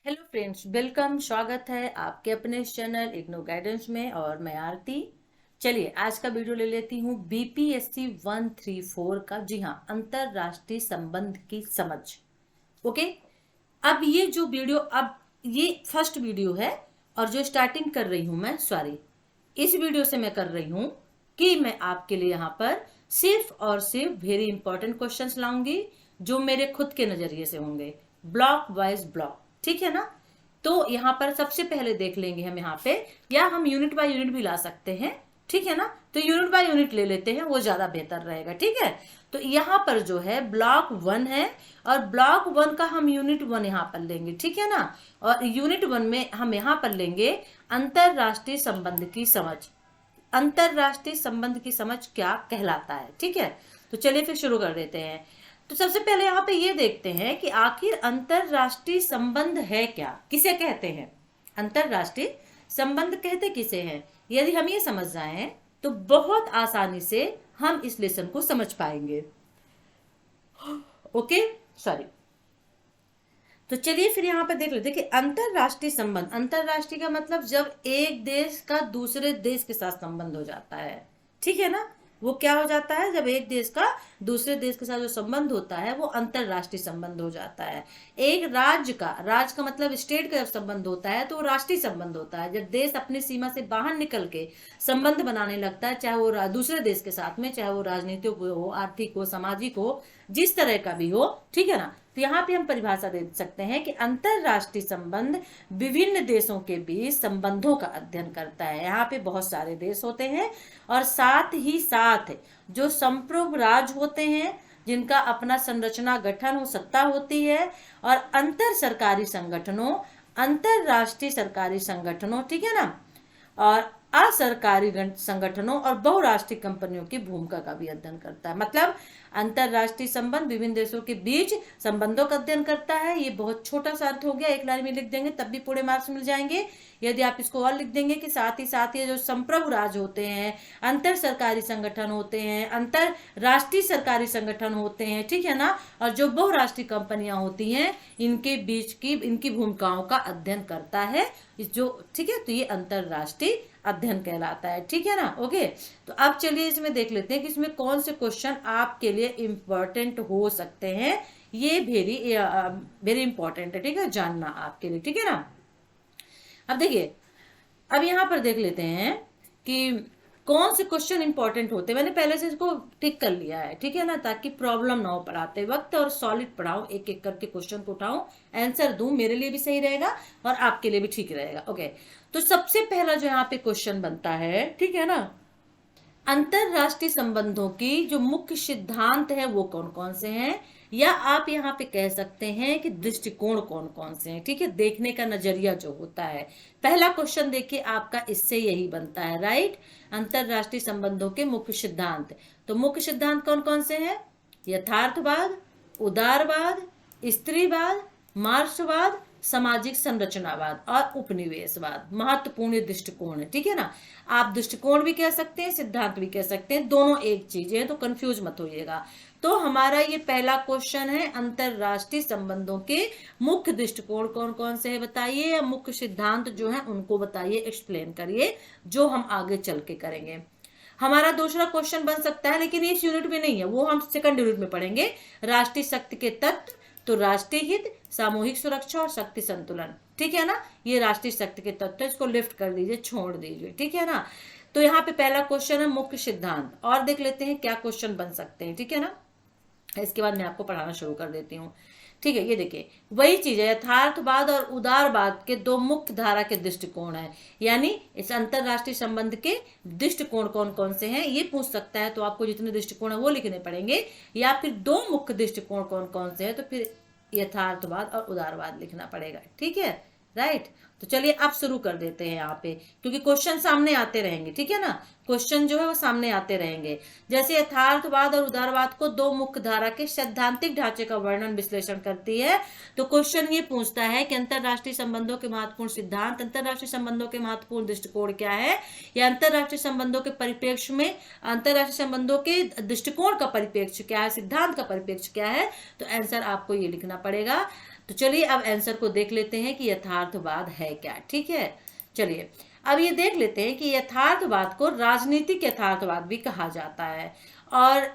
Hello friends, welcome. स्वागत है आपके अपने इस चैनल इग्नो गाइडेंस में और मैं आरती। चलिए आज का वीडियो ले लेती हूँ बीपीएससी 134 का। जी हाँ, अंतरराष्ट्रीय संबंध की समझ। ओके। अब ये जो वीडियो, अब ये फर्स्ट वीडियो है और जो स्टार्टिंग कर रही हूँ मैं, सॉरी, इस वीडियो से मैं कर रही हूँ कि मैं आपके लिए यहाँ पर सिर्फ और सिर्फ वेरी इंपॉर्टेंट क्वेश्चंस लाऊंगी जो मेरे खुद के नजरिए से होंगे, ब्लॉक वाइज ब्लॉक। ठीक है ना। तो यहाँ पर सबसे पहले देख लेंगे हम यहाँ पे, या हम यूनिट बाय यूनिट भी ला सकते हैं। ठीक है ना। तो यूनिट बाय यूनिट ले लेते हैं, वो ज्यादा बेहतर रहेगा। ठीक है। तो यहाँ पर जो है ब्लॉक 1 है और ब्लॉक 1 का हम यूनिट 1 यहाँ पर लेंगे। ठीक है ना। और यूनिट 1 में हम यहाँ पर लेंगे अंतरराष्ट्रीय संबंध की समझ। अंतरराष्ट्रीय संबंध की समझ क्या कहलाता है। ठीक है। तो चलिए फिर शुरू कर देते हैं। तो सबसे पहले यहाँ पे ये देखते हैं कि आखिर अंतरराष्ट्रीय संबंध है क्या, किसे कहते हैं। अंतरराष्ट्रीय संबंध कहते किसे हैं। यदि हम ये समझ जाएं तो बहुत आसानी से हम इस लेसन को समझ पाएंगे। Okay, sorry. तो चलिए फिर यहाँ पे देख लेते हैं कि अंतरराष्ट्रीय संबंध, अंतरराष्ट्रीय का मतलब जब एक देश का दूसरे देश के साथ संबंध हो जाता है। ठीक है ना। वो क्या हो जाता है, जब एक देश का दूसरे देश के साथ जो संबंध होता है वो अंतरराष्ट्रीय संबंध हो जाता है। एक राज्य का मतलब स्टेट का जब संबंध होता है तो वो राष्ट्रीय संबंध होता है। जब देश अपनी सीमा से बाहर निकल के संबंध बनाने लगता है, चाहे वो दूसरे देश के साथ में, चाहे वो राजनीतिक हो, आर्थिक हो, सामाजिक हो, जिस तरह का भी हो। ठीक है ना। तो यहाँ पे हम परिभाषा दे सकते हैं कि अंतरराष्ट्रीय संबंध विभिन्न देशों के बीच संबंधों का अध्ययन करता है। यहाँ पे बहुत सारे देश होते हैं और साथ ही साथ जो संप्रभु राज्य होते हैं, जिनका अपना संरचना गठन हो, सत्ता होती है, और अंतर सरकारी संगठनों, अंतरराष्ट्रीय सरकारी संगठनों, ठीक है ना, और असरकारी संगठनों और बहुराष्ट्रीय कंपनियों की भूमिका का भी अध्ययन करता है। मतलब अंतरराष्ट्रीय संबंध विभिन्न देशों के बीच संबंधों का अध्ययन करता है। ये बहुत छोटा सा अर्थ हो गया, एक लाइन में लिख देंगे तब भी पूरे मार्क्स मिल जाएंगे। यदि आप इसको और लिख देंगे कि साथ ही जो संप्रभु राज्य होते हैं, अंतर सरकारी संगठन होते हैं, अंतरराष्ट्रीय सरकारी संगठन होते हैं, ठीक है ना, और जो बहुराष्ट्रीय कंपनियां होती हैं, इनके बीच की इनकी भूमिकाओं का अध्ययन करता है जो। ठीक है। तो ये अंतरराष्ट्रीय अध्ययन कहलाता है। ठीक है ना। ओके। तो अब चलिए इसमें देख लेते हैं कि इसमें कौन से क्वेश्चन आपके लिए इंपॉर्टेंट हो सकते हैं। ये वेरी इंपॉर्टेंट है, ठीक है, जानना आपके लिए। ठीक है ना। अब देखिए, अब यहां पर देख लेते हैं कि कौन से क्वेश्चन इंपॉर्टेंट होते हैं। मैंने पहले से इसको टिक कर लिया है, ठीक है ना, ताकि प्रॉब्लम ना हो पढ़ाते वक्त, और सॉलिड पढ़ाऊं, एक एक करके क्वेश्चन को उठाऊं, आंसर दूं, मेरे लिए भी सही रहेगा और आपके लिए भी ठीक रहेगा। ओके। तो सबसे पहला जो यहाँ पे क्वेश्चन बनता है, ठीक है ना, अंतरराष्ट्रीय संबंधों की जो मुख्य सिद्धांत है वो कौन कौन से हैं, या आप यहाँ पे कह सकते हैं कि दृष्टिकोण कौन कौन से हैं। ठीक है। देखने का नजरिया जो होता है, पहला क्वेश्चन देखिए आपका इससे यही बनता है, राइट। अंतरराष्ट्रीय संबंधों के मुख्य सिद्धांत। तो मुख्य सिद्धांत कौन कौन से हैं, यथार्थवाद, उदारवाद, स्त्रीवाद, मार्क्सवाद, सामाजिक संरचनावाद और उपनिवेशवाद। महत्वपूर्ण दृष्टिकोण है। ठीक है ना। आप दृष्टिकोण भी कह सकते हैं, सिद्धांत भी कह सकते हैं, दोनों एक चीज है, तो कंफ्यूज मत होइएगा। तो हमारा ये पहला क्वेश्चन है, अंतरराष्ट्रीय संबंधों के मुख्य दृष्टिकोण कौन कौन से है बताइए, या मुख्य सिद्धांत जो है उनको बताइए, एक्सप्लेन करिए, जो हम आगे चल के करेंगे। हमारा दूसरा क्वेश्चन बन सकता है, लेकिन इस यूनिट में नहीं है, वो हम सेकंड यूनिट में पढ़ेंगे, राष्ट्रीय शक्ति के तत्व। तो राष्ट्रीय हित, सामूहिक सुरक्षा और शक्ति संतुलन। ठीक है ना। ये राष्ट्रीय शक्ति के तत्व, इसको लिफ्ट कर दीजिए, छोड़ दीजिए। ठीक है ना। तो यहाँ पे पहला क्वेश्चन है मुख्य सिद्धांत, और देख लेते हैं क्या क्वेश्चन बन सकते हैं। ठीक है ना। इसके बाद मैं आपको पढ़ाना शुरू कर देती हूँ। ठीक है। ये देखिए, वही चीज है, यथार्थवाद और उदारवाद के दो मुख्य धारा के दृष्टिकोण है, यानी इस अंतरराष्ट्रीय संबंध के दृष्टिकोण कौन कौन से हैं ये पूछ सकता है। तो आपको जितने दृष्टिकोण है वो लिखने पड़ेंगे, या फिर दो मुख्य दृष्टिकोण कौन कौन से हैं, तो फिर यथार्थवाद और उदारवाद लिखना पड़ेगा। ठीक है, राइट। तो चलिए अब शुरू कर देते हैं यहाँ पे, क्योंकि क्वेश्चन सामने आते रहेंगे, ठीक है ना, क्वेश्चन जो है वो सामने आते रहेंगे। जैसे यथार्थवाद और उदारवाद को दो मुख्य धारा के सैद्धांतिक ढांचे का वर्णन विश्लेषण करती है। तो क्वेश्चन ये पूछता है कि अंतरराष्ट्रीय संबंधों के महत्वपूर्ण सिद्धांत, अंतरराष्ट्रीय संबंधों के महत्वपूर्ण दृष्टिकोण क्या है, या अंतरराष्ट्रीय संबंधों के परिप्रेक्ष्य में अंतरराष्ट्रीय संबंधों के दृष्टिकोण का परिप्रेक्ष्य क्या है, सिद्धांत का परिप्रेक्ष्य क्या है। तो आंसर आपको ये लिखना पड़ेगा। तो चलिए अब आंसर को देख लेते हैं कि यथार्थवाद है क्या, ठीक है। चलिए अब ये देख लेते हैं कि यथार्थवाद को राजनीतिक यथार्थवाद भी कहा जाता है। और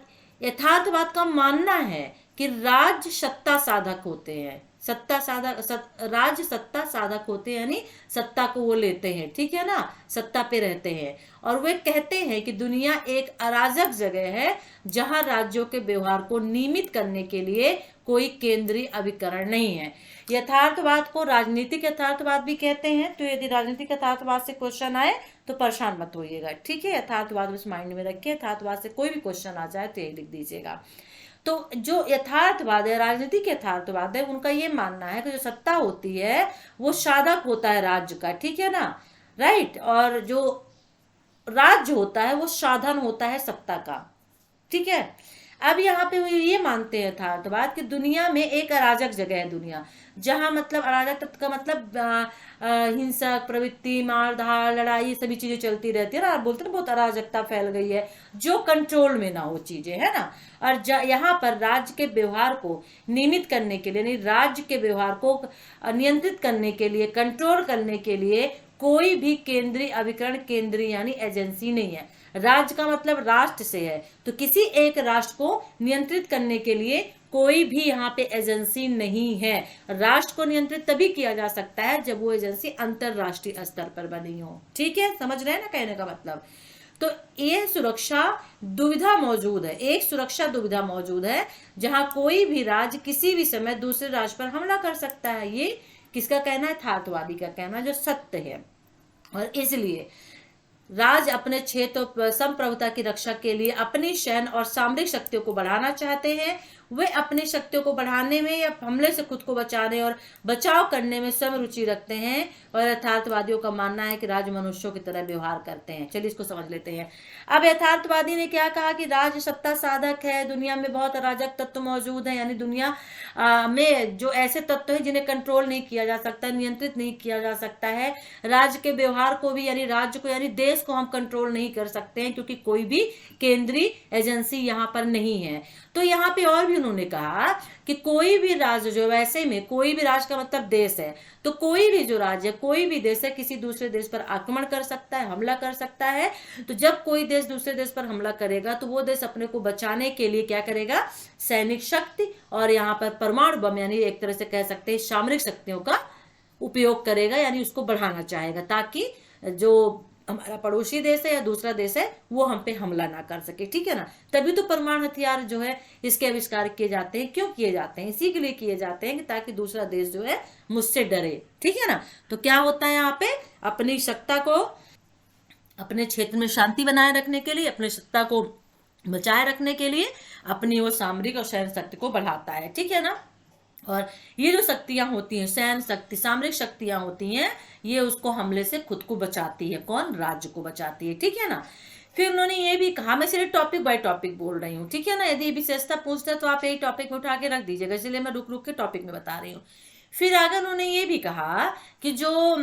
यथार्थवाद का मानना है कि राज्य सत्ता साधक होते हैं, राज्य सत्ता साधक होते हैं, यानी सत्ता को वो लेते हैं, ठीक है ना, सत्ता पे रहते हैं। और वे कहते हैं कि दुनिया एक अराजक जगह है जहां राज्यों के व्यवहार को नियमित करने के लिए कोई केंद्रीय अभिकरण नहीं है। यथार्थवाद को राजनीतिक यथार्थवाद भी कहते हैं। तो यदि राजनीतिक यथार्थवाद से क्वेश्चन आए तो परेशान मत होइएगा, ठीक है। यथार्थवाद बस माइंड में रखिए, यथार्थवाद से कोई भी क्वेश्चन आ जाए तो ये लिख दीजिएगा। तो जो यथार्थवाद है, राजनीतिक यथार्थवाद है, उनका ये मानना है कि जो सत्ता होती है वो साधक होता है राज्य का, ठीक है ना, राइट। और जो राज्य होता है वो साधन होता है सत्ता का, ठीक है। अब यहाँ पे वो ये मानते हैं यथार्थवाद कि दुनिया में एक अराजक जगह है दुनिया, जहां मतलब अराजक तत्व का मतलब हिंसक प्रवृत्ति, मारधार, लड़ाई, सभी चीजें चलती रहती है ना। बोलते हैं बहुत अराजकता फैल गई है, जो कंट्रोल में ना हो चीजें, है ना। और यहाँ पर राज्य के व्यवहार को नियमित करने के लिए, राज्य के व्यवहार को नियंत्रित करने के लिए, कंट्रोल करने के लिए कोई भी केंद्रीय अभिकरण, केंद्रीय यानी एजेंसी नहीं है। राज्य का मतलब राष्ट्र से है, तो किसी एक राष्ट्र को नियंत्रित करने के लिए कोई भी यहाँ पे एजेंसी नहीं है। राष्ट्र को नियंत्रित तभी किया जा सकता है जब वो एजेंसी अंतरराष्ट्रीय स्तर पर बनी हो, ठीक है, समझ रहे हैं ना कहने का मतलब। तो ये सुरक्षा दुविधा मौजूद है, एक सुरक्षा दुविधा मौजूद है जहां कोई भी राज्य किसी भी समय दूसरे राज्य पर हमला कर सकता है। ये किसका कहना है? यथार्थवादी का कहना, जो सत्य है। और इसलिए राज्य अपने क्षेत्र और संप्रभुता की रक्षा के लिए अपनी सैन्य और सामरिक शक्तियों को बढ़ाना चाहते हैं। वे अपनी शक्तियों को बढ़ाने में या हमले से खुद को बचाने और बचाव करने में स्वयं रुचि रखते हैं। और यथार्थवादियों का मानना है कि राज्य मनुष्यों की तरह व्यवहार करते हैं। चलिए इसको समझ लेते हैं। अब यथार्थवादी ने क्या कहा कि राज्य सत्ता साधक है, दुनिया में बहुत अराजक तत्व मौजूद है, यानी दुनिया में जो ऐसे तत्व हैं जिन्हें कंट्रोल नहीं किया जा सकता, नियंत्रित नहीं किया जा सकता है। राज्य के व्यवहार को भी, यानी राज्य को, यानी देश को हम कंट्रोल नहीं कर सकते हैं, क्योंकि कोई भी केंद्रीय एजेंसी यहाँ पर नहीं है। तो यहाँ पे और भी उन्होंने कहा कि कोई भी राज्य जो, वैसे में कोई भी राज्य का मतलब देश है, तो कोई भी जो राज्य, कोई भी देश है, किसी दूसरे देश पर आक्रमण कर सकता है, हमला कर सकता है। तो जब कोई देश दूसरे देश पर हमला करेगा तो वो देश अपने को बचाने के लिए क्या करेगा? सैनिक शक्ति और यहाँ पर परमाणु बम, यानी एक तरह से कह सकते हैं सामरिक शक्तियों का उपयोग करेगा, यानी उसको बढ़ाना चाहेगा, ताकि जो हमारा पड़ोसी देश है या दूसरा देश है वो हम पे हमला ना कर सके, ठीक है ना। तभी तो परमाणु हथियार जो है इसके आविष्कार किए जाते हैं। क्यों किए जाते हैं? इसी के लिए किए जाते हैं कि ताकि दूसरा देश जो है मुझसे डरे, ठीक है ना। तो क्या होता है यहाँ पे? अपनी सत्ता को, अपने क्षेत्र में शांति बनाए रखने के लिए, अपनी सत्ता को बचाए रखने के लिए अपनी वो सामरिक और सैन्य शक्ति को बढ़ाता है, ठीक है ना। और ये जो शक्तियां होती हैं, सैन्य शक्ति, सामरिक शक्तियां होती हैं, ये उसको हमले से खुद को बचाती है। कौन? राज्य को बचाती है, ठीक है ना। फिर उन्होंने ये भी कहा, मैं सिर्फ टॉपिक बाय टॉपिक बोल रही हूँ, ठीक है ना। यदि विशेषता पूछते तो आप यही टॉपिक में उठा के रख दीजिएगा, इसलिए मैं रुक रुक के टॉपिक में बता रही हूँ। फिर आगे उन्होंने ये भी कहा कि जो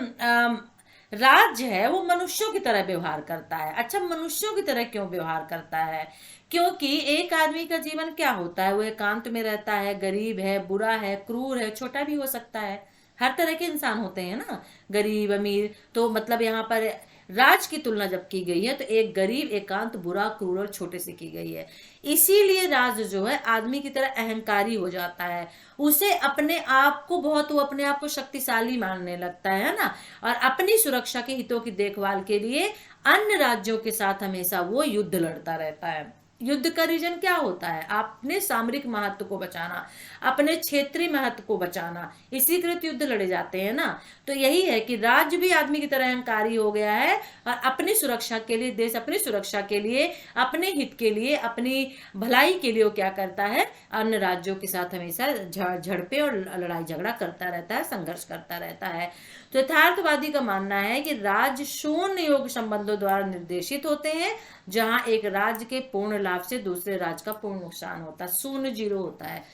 राज्य है वो मनुष्यों की तरह व्यवहार करता है। अच्छा, मनुष्यों की तरह क्यों व्यवहार करता है? क्योंकि एक आदमी का जीवन क्या होता है? वो एकांत में रहता है, गरीब है, बुरा है, क्रूर है, छोटा भी हो सकता है। हर तरह के इंसान होते हैं ना, गरीब, अमीर। तो मतलब यहाँ पर राज की तुलना जब की गई है तो एक गरीब, एकांत, बुरा, क्रूर और छोटे से की गई है। इसीलिए राज जो है आदमी की तरह अहंकारी हो जाता है। उसे अपने आप को बहुत, वो अपने आप को शक्तिशाली मानने लगता है ना। और अपनी सुरक्षा के हितों की देखभाल के लिए अन्य राज्यों के साथ हमेशा वो युद्ध लड़ता रहता है। युद्ध का रीजन क्या होता है? अपने सामरिक महत्व को बचाना, अपने क्षेत्रीय महत्व को बचाना, इसी कृत युद्ध लड़े जाते हैं ना। तो यही है कि राज्य भी आदमी की तरह अहंकारी हो गया है और अपनी सुरक्षा के लिए, देश अपनी सुरक्षा के लिए, अपने हित के लिए, अपनी भलाई के लिए वो क्या करता है? अन्य राज्यों के साथ हमेशा झड़पे और लड़ाई झगड़ा करता रहता है, संघर्ष करता रहता है। तो यथार्थवादी का मानना है कि राज्य शून्य योग संबंधों द्वारा निर्देशित होते हैं, जहां एक राज्य के पूर्ण लाभ से दूसरे राज्य का पूर्ण नुकसान होता है, शून्य जीरो होता है।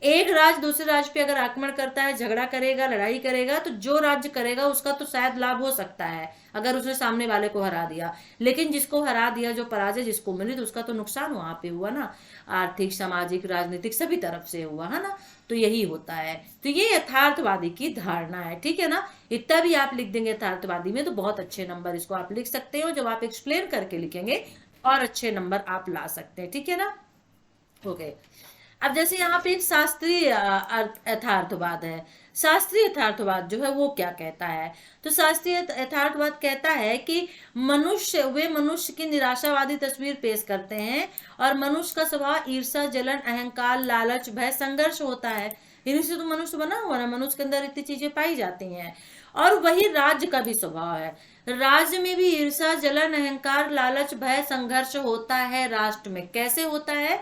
एक राज्य दूसरे राज्य पे अगर आक्रमण करता है, झगड़ा करेगा, लड़ाई करेगा, तो जो राज्य करेगा उसका तो शायद लाभ हो सकता है अगर उसने सामने वाले को हरा दिया, लेकिन जिसको हरा दिया, जो पराजय जिसको मिली, तो उसका तो नुकसान वहां पे हुआ ना, आर्थिक, सामाजिक, राजनीतिक सभी तरफ से हुआ, है ना। तो यही होता है। तो ये यथार्थवादी की धारणा है, ठीक है ना। इतना भी आप लिख देंगे यथार्थवादी में तो बहुत अच्छे नंबर इसको आप लिख सकते हो। जब आप एक्सप्लेन करके लिखेंगे और अच्छे नंबर आप ला सकते हैं, ठीक है ना। ओके, अब जैसे यहाँ पे एक शास्त्रीय यथार्थवाद है। शास्त्रीय यथार्थवाद जो है वो क्या कहता है? तो शास्त्रीय यथार्थवाद कहता है कि वे मनुष्य की निराशावादी तस्वीर पेश करते हैं और मनुष्य का स्वभाव ईर्ष्या, जलन, अहंकार, लालच, भय, संघर्ष होता है। इन्हीं से तो मनुष्य बना हुआ ना, मनुष्य के अंदर इतनी चीजें पाई जाती हैं। और वही राज्य का भी स्वभाव है। राज्य में भी ईर्ष्या, जलन, अहंकार, लालच, भय, संघर्ष होता है। राष्ट्र में कैसे होता है?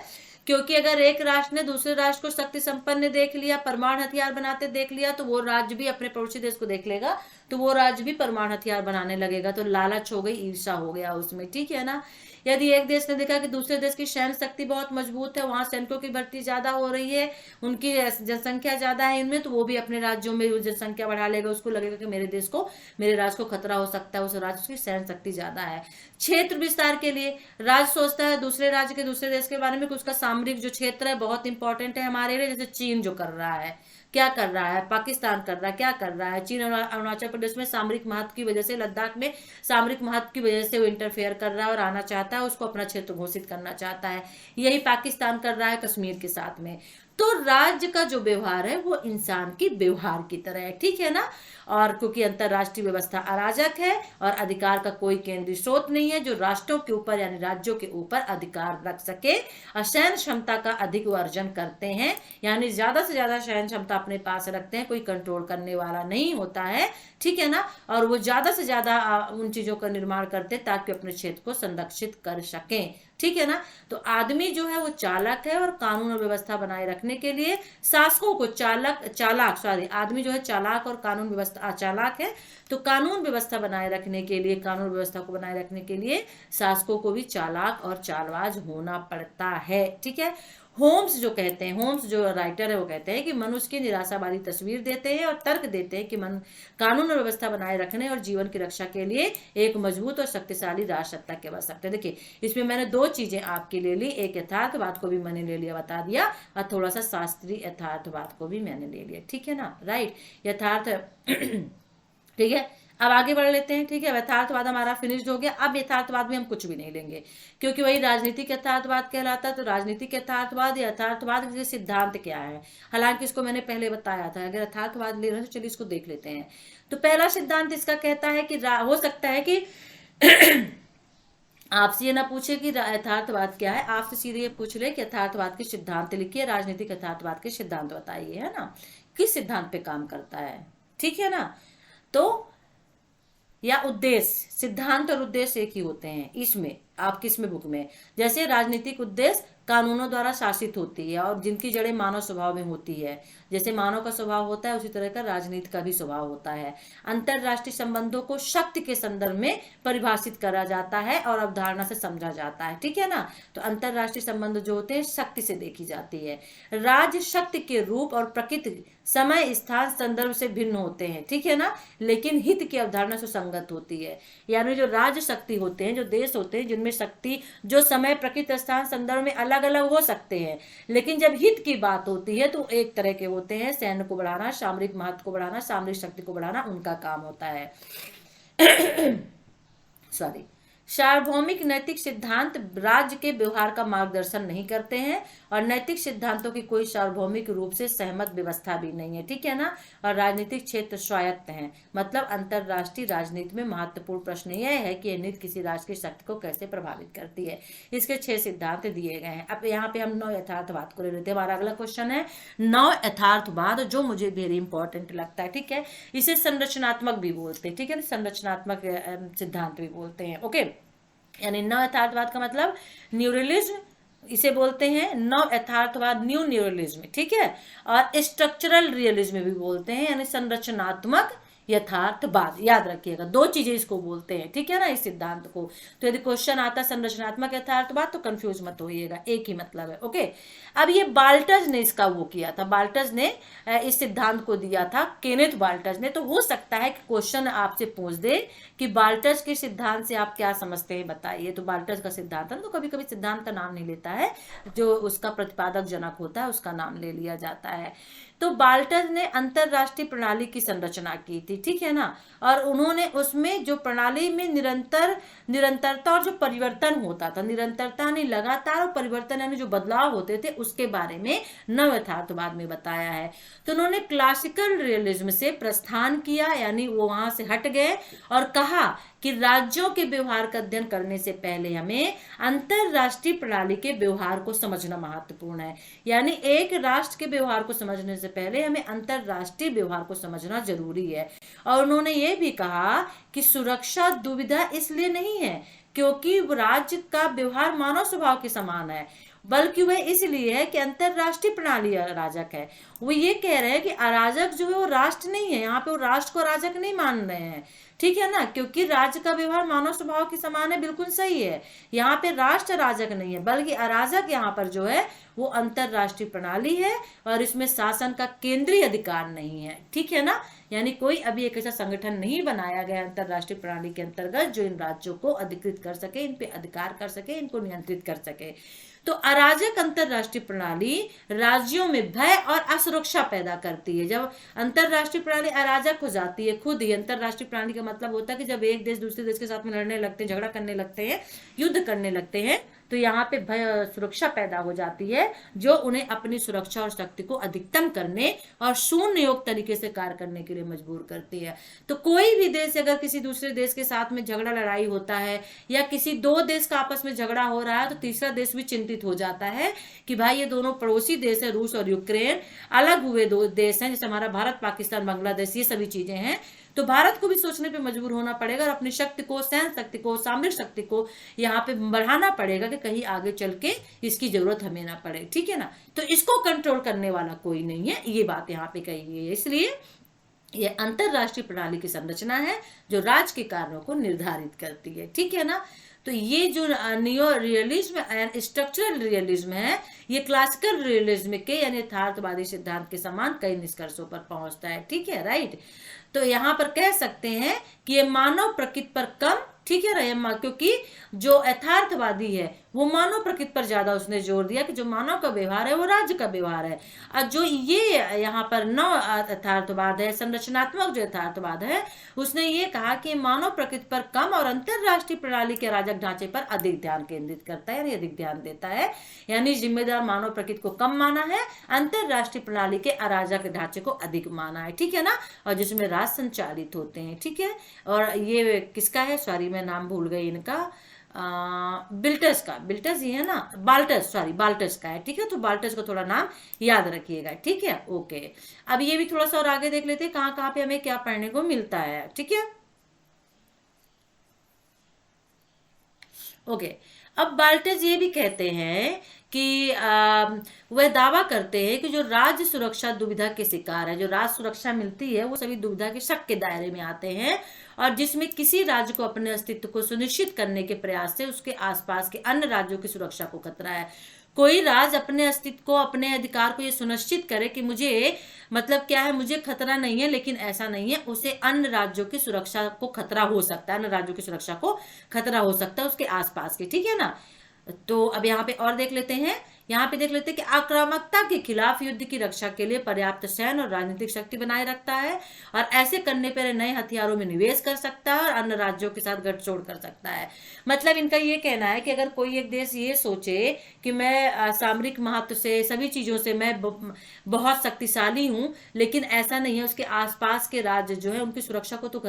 क्योंकि अगर एक राष्ट्र ने दूसरे राष्ट्र को शक्ति संपन्न देख लिया, परमाणु हथियार बनाते देख लिया, तो वो राज्य भी अपने पड़ोसी देश को देख लेगा, तो वो राज्य भी परमाणु हथियार बनाने लगेगा। तो लालच हो गई, ईर्ष्या हो गया उसमें, ठीक है ना। यदि एक देश ने देखा कि दूसरे देश की सैन्य शक्ति बहुत मजबूत है, वहां सैनिकों की भर्ती ज्यादा हो रही है, उनकी जनसंख्या ज्यादा है इनमें, तो वो भी अपने राज्यों में जनसंख्या बढ़ा लेगा। उसको लगेगा कि मेरे देश को, मेरे राज्य को खतरा हो सकता है, उस राज्य की सैन्य शक्ति ज्यादा है। क्षेत्र विस्तार के लिए राज्य सोचता है दूसरे राज्य के, दूसरे देश के बारे में कि उसका सामरिक जो क्षेत्र है बहुत इंपॉर्टेंट है हमारे लिए। जैसे चीन जो कर रहा है, क्या कर रहा है, पाकिस्तान कर रहा है, क्या कर रहा है, चीन अरुणाचल प्रदेश में सामरिक महत्व की वजह से, लद्दाख में सामरिक महत्व की वजह से वो इंटरफेयर कर रहा है और आना चाहता है, उसको अपना क्षेत्र घोषित करना चाहता है। यही पाकिस्तान कर रहा है कश्मीर के साथ में। तो राज्य का जो व्यवहार है वो इंसान की व्यवहार की तरह है, ठीक है ना। और क्योंकि अंतरराष्ट्रीय व्यवस्था अराजक है और अधिकार का कोई केंद्रीय स्रोत नहीं है जो राष्ट्रों के ऊपर यानी राज्यों के ऊपर अधिकार रख सके, और सैन्य क्षमता का अधिक अर्जन करते हैं, यानी ज्यादा से ज्यादा सैन्य क्षमता अपने पास रखते हैं, कोई कंट्रोल करने वाला नहीं होता है, ठीक है ना। और वो ज्यादा से ज्यादा उन चीजों का निर्माण करते हैं ताकि अपने क्षेत्र को संरक्षित कर सकें, ठीक है ना। तो आदमी जो है वो चालक है और कानून और व्यवस्था बनाए रखने के लिए शासकों को आदमी जो है चालाक और कानून व्यवस्था चालाक है, तो कानून व्यवस्था बनाए रखने के लिए, कानून व्यवस्था को बनाए रखने के लिए शासकों को भी चालाक और चालबाज होना पड़ता है, ठीक है। होम्स जो कहते हैं, होम्स जो राइटर है वो कहते हैं कि मनुष्य की निराशावादी तस्वीर देते हैं और तर्क देते हैं कि कानून और व्यवस्था बनाए रखने और जीवन की रक्षा के लिए एक मजबूत और शक्तिशाली राष्ट्र की आवश्यकता है। देखिए इसमें मैंने दो चीजें आपके ले ली, एक यथार्थवाद को भी मैंने ले लिया, बता दिया, और थोड़ा सा शास्त्रीय यथार्थवाद को भी मैंने ले लिया, ठीक है ना, राइट। यथार्थ ठीक है, अब आगे बढ़ लेते हैं, ठीक है। यथार्थवाद हमारा फिनिश्ड हो गया। अब यथार्थवाद में हम कुछ भी नहीं लेंगे क्योंकि वही राजनीतिक यथार्थवाद कहलाता है। तो राजनीतिक यथार्थवाद, यथार्थवाद के सिद्धांत क्या है, हालांकि इसको मैंने पहले बताया था। अगर यथार्थवाद ले रहे हैं तो चलिए इसको देख लेते हैं। तो पहला सिद्धांत इसका कहता है कि हो सकता है कि आपसे ये ना पूछे कि यथार्थवाद क्या है, आपसे सीधे ये पूछ ले कि यथार्थवाद के सिद्धांत लिखिए, राजनीतिक यथार्थवाद के सिद्धांत बताइए, है ना, किस सिद्धांत पे काम करता है, ठीक है ना। तो या उद्देश्य, सिद्धांत और उद्देश्य एक ही होते हैं इसमें, आपकी इसमें बुक में। जैसे राजनीतिक उद्देश्य कानूनों द्वारा शासित होती है और जिनकी जड़ें मानव स्वभाव में होती है, जैसे मानव का स्वभाव होता है उसी तरह का राजनीति का भी स्वभाव होता है। अंतरराष्ट्रीय संबंधों को शक्ति के संदर्भ में परिभाषित करा जाता है और अवधारणा से समझा जाता है, ठीक है ना। तो अंतरराष्ट्रीय संबंध जो होते हैं शक्ति से देखी जाती है। राज्य शक्ति के रूप और प्रकृति, समय, स्थान, संदर्भ से भिन्न होते हैं, ठीक है ना, लेकिन हित की अवधारणा से संगत होती है। यानी जो राज्य शक्ति होते हैं, जो देश होते हैं, जिनमें शक्ति जो समय, प्रकृति, स्थान, संदर्भ में अलग अलग हो सकते हैं, लेकिन जब हित की बात होती है तो एक तरह के होते हैं। सैन्य को बढ़ाना, सामरिक महत्व को बढ़ाना, सामरिक शक्ति को बढ़ाना उनका काम होता है। सॉरी, सार्वभौमिक नैतिक सिद्धांत राज्य के व्यवहार का मार्गदर्शन नहीं करते हैं और नैतिक सिद्धांतों की कोई सार्वभौमिक रूप से सहमत व्यवस्था भी नहीं है, ठीक है ना। और राजनीतिक क्षेत्र स्वायत्त हैं, मतलब अंतरराष्ट्रीय राजनीति में महत्वपूर्ण प्रश्न यह है कि यह नीति किसी राष्ट्र की शक्ति को कैसे प्रभावित करती है। इसके 6 सिद्धांत दिए गए हैं। अब यहाँ पे हम नव यथार्थवाद को ले लेते हैं। हमारा अगला क्वेश्चन है नव यथार्थवाद, जो मुझे वेरी इंपॉर्टेंट लगता है, ठीक है। इसे संरचनात्मक भी बोलते हैं, ठीक है, संरचनात्मक सिद्धांत भी बोलते हैं। ओके, यानी नव यथार्थवाद का मतलब न्यूरलिज्म, इसे बोलते हैं नव यथार्थवाद, न्यू न्यूरलिज्म, ठीक है। और स्ट्रक्चरल रियलिज्म भी बोलते हैं, यानी संरचनात्मक यथार्थवाद। याद रखिएगा, 2 चीजें इसको बोलते हैं, ठीक है ना, इस सिद्धांत को। तो यदि क्वेश्चन आता है संरचनात्मक यथार्थवाद तो कंफ्यूज मत होइएगा, एक ही मतलब है। ओके, अब ये बाल्टज ने इसका वो किया था, बाल्टज ने इस सिद्धांत को दिया था, केनेथ बाल्टज ने। तो हो सकता है कि क्वेश्चन आपसे पूछ दे कि बाल्टज के सिद्धांत से आप क्या समझते हैं, बताइए। तो बाल्टज का सिद्धांत है, तो कभी कभी सिद्धांत का नाम नहीं लेता है, जो उसका प्रतिपादक जनक होता है उसका नाम ले लिया जाता है। तो बाल्टज ने अंतरराष्ट्रीय प्रणाली की संरचना की थी, ठीक है ना। और उन्होंने उसमें जो प्रणाली में निरंतरता और जो परिवर्तन होता था, निरंतरता नहीं लगातार, और परिवर्तन यानी जो बदलाव होते थे, उसके बारे में नव यथार्थवाद में बताया है। तो उन्होंने क्लासिकल रियलिज्म से प्रस्थान किया, यानी वो वहां से हट गए और कहा कि राज्यों के व्यवहार का अध्ययन करने से पहले हमें अंतरराष्ट्रीय प्रणाली के व्यवहार को समझना महत्वपूर्ण है। यानी एक राष्ट्र के व्यवहार को समझने से पहले हमें अंतरराष्ट्रीय व्यवहार को समझना जरूरी है। और उन्होंने ये भी कहा कि सुरक्षा दुविधा इसलिए नहीं है क्योंकि राज्य का व्यवहार मानव स्वभाव के समान है, बल्कि वह इसलिए है कि अंतरराष्ट्रीय प्रणाली अराजक है। वो ये कह रहे हैं कि अराजक जो है वो राष्ट्र नहीं है, यहाँ पे वो राष्ट्र को अराजक नहीं मान रहे हैं, ठीक है ना, क्योंकि राज्य का व्यवहार मानव स्वभाव के समान है, बिल्कुल सही है। यहाँ पे राष्ट्र अराजक नहीं है, बल्कि अराजक यहाँ पर जो है वो अंतरराष्ट्रीय प्रणाली है और इसमें शासन का केंद्रीय अधिकार नहीं है, ठीक है ना। यानी कोई अभी एक ऐसा संगठन नहीं बनाया गया अंतरराष्ट्रीय प्रणाली के अंतर्गत जो इन राज्यों को अधिकृत कर सके, इन पे अधिकार कर सके, इनको नियंत्रित कर सके। तो अराजक अंतरराष्ट्रीय प्रणाली राज्यों में भय और असुरक्षा पैदा करती है। जब अंतरराष्ट्रीय प्रणाली अराजक हो जाती है, खुद ही अंतरराष्ट्रीय प्रणाली का मतलब होता है कि जब एक देश दूसरे देश के साथ में लड़ने लगते हैं, झगड़ा करने लगते हैं, युद्ध करने लगते हैं, तो यहाँ पे भय और सुरक्षा पैदा हो जाती है जो उन्हें अपनी सुरक्षा और शक्ति को अधिकतम करने और शून्य योग तरीके से कार्य करने के लिए मजबूर करती है। तो कोई भी देश अगर किसी दूसरे देश के साथ में झगड़ा लड़ाई होता है या किसी 2 देश का आपस में झगड़ा हो रहा है तो तीसरा देश भी चिंतित हो जाता है कि भाई ये दोनों पड़ोसी देश है, रूस और यूक्रेन, अलग हुए 2 देश हैं, जैसे हमारा भारत, पाकिस्तान, बांग्लादेश, ये सभी चीजें हैं। तो भारत को भी सोचने पे मजबूर होना पड़ेगा और अपनी शक्ति को, सहन शक्ति को, सामरिक शक्ति को यहाँ पे बढ़ाना पड़ेगा कि कहीं आगे चल के इसकी जरूरत हमें ना पड़े, ठीक है ना। तो इसको कंट्रोल करने वाला कोई नहीं है, ये बात यहाँ पे कही गई है। इसलिए ये अंतरराष्ट्रीय प्रणाली की संरचना है जो राज्य के कार्यों को निर्धारित करती है, ठीक है ना। तो ये जो neo realism and structural realism है, ये क्लासिकल रियलिज्म के यानी यथार्थवादी सिद्धांत के समान कई निष्कर्षों पर पहुंचता है, ठीक है, राइट। तो यहाँ पर कह सकते हैं कि ये मानव प्रकृति पर कम, ठीक है ना, क्योंकि जो यथार्थवादी है वो मानव प्रकृति पर ज्यादा उसने जोर दिया कि जो मानव का व्यवहार है वो राज्य का व्यवहार है। और जो ये यहाँ पर नव यथार्थवाद है, संरचनात्मक जो यथार्थवाद है, उसने ये कहा कि मानव प्रकृति पर कम और अंतरराष्ट्रीय प्रणाली के अराजक ढांचे पर अधिक ध्यान केंद्रित करता है, यानी अधिक ध्यान देता है। यानी जिम्मेदार मानव प्रकृति को कम माना है, अंतरराष्ट्रीय प्रणाली के अराजक ढांचे को अधिक माना है, ठीक है ना, और जिसमें राज संचालित होते हैं, ठीक है। और ये किसका है, सॉरी मैं नाम भूल गई इनका, बिल्टस का, बिल्टस ही है ना, बाल्टस, सॉरी बाल्टस का है, ठीक है। तो बाल्टस को थोड़ा नाम याद रखिएगा, ठीक है, ओके। अब ये भी थोड़ा सा और आगे देख लेते हैं कहाँ कहाँ पे हमें क्या पढ़ने को मिलता है, ठीक है, ओके। अब बाल्टस ये भी कहते हैं कि वह दावा करते हैं कि जो राज्य सुरक्षा दुविधा के शिकार है, जो राज्य सुरक्षा मिलती है वो सभी दुविधा के शक के दायरे में आते हैं और जिसमें किसी राज्य को अपने अस्तित्व को सुनिश्चित करने के प्रयास से उसके आसपास के अन्य राज्यों की सुरक्षा को खतरा है। कोई राज्य अपने अस्तित्व को, अपने अधिकार को ये सुनिश्चित करे कि मुझे मतलब क्या है, मुझे खतरा नहीं है, लेकिन ऐसा नहीं है, उसे अन्य राज्यों की सुरक्षा को खतरा हो सकता है, अन्य राज्यों की सुरक्षा को खतरा हो सकता है उसके आसपास के, ठीक है ना। तो अब यहाँ पे और देख लेते हैं यहाँ पे देख लेते हैं कि आक्रामकता के खिलाफ युद्ध की रक्षा के लिए पर्याप्त सैन्य और राजनीतिक शक्ति बनाए रखता है, और ऐसे करने पर नए हथियारों में निवेश कर सकता है और अन्य राज्यों के साथ गठजोड़ कर सकता है। मतलब इनका ये कहना है कि अगर कोई एक देश ये सोचे कि मैं सामरिक महत्व से, सभी चीजों से मैं बहुत शक्तिशाली हूं, लेकिन ऐसा नहीं है, उसके आसपास के राज्य जो है उनकी सुरक्षा को तो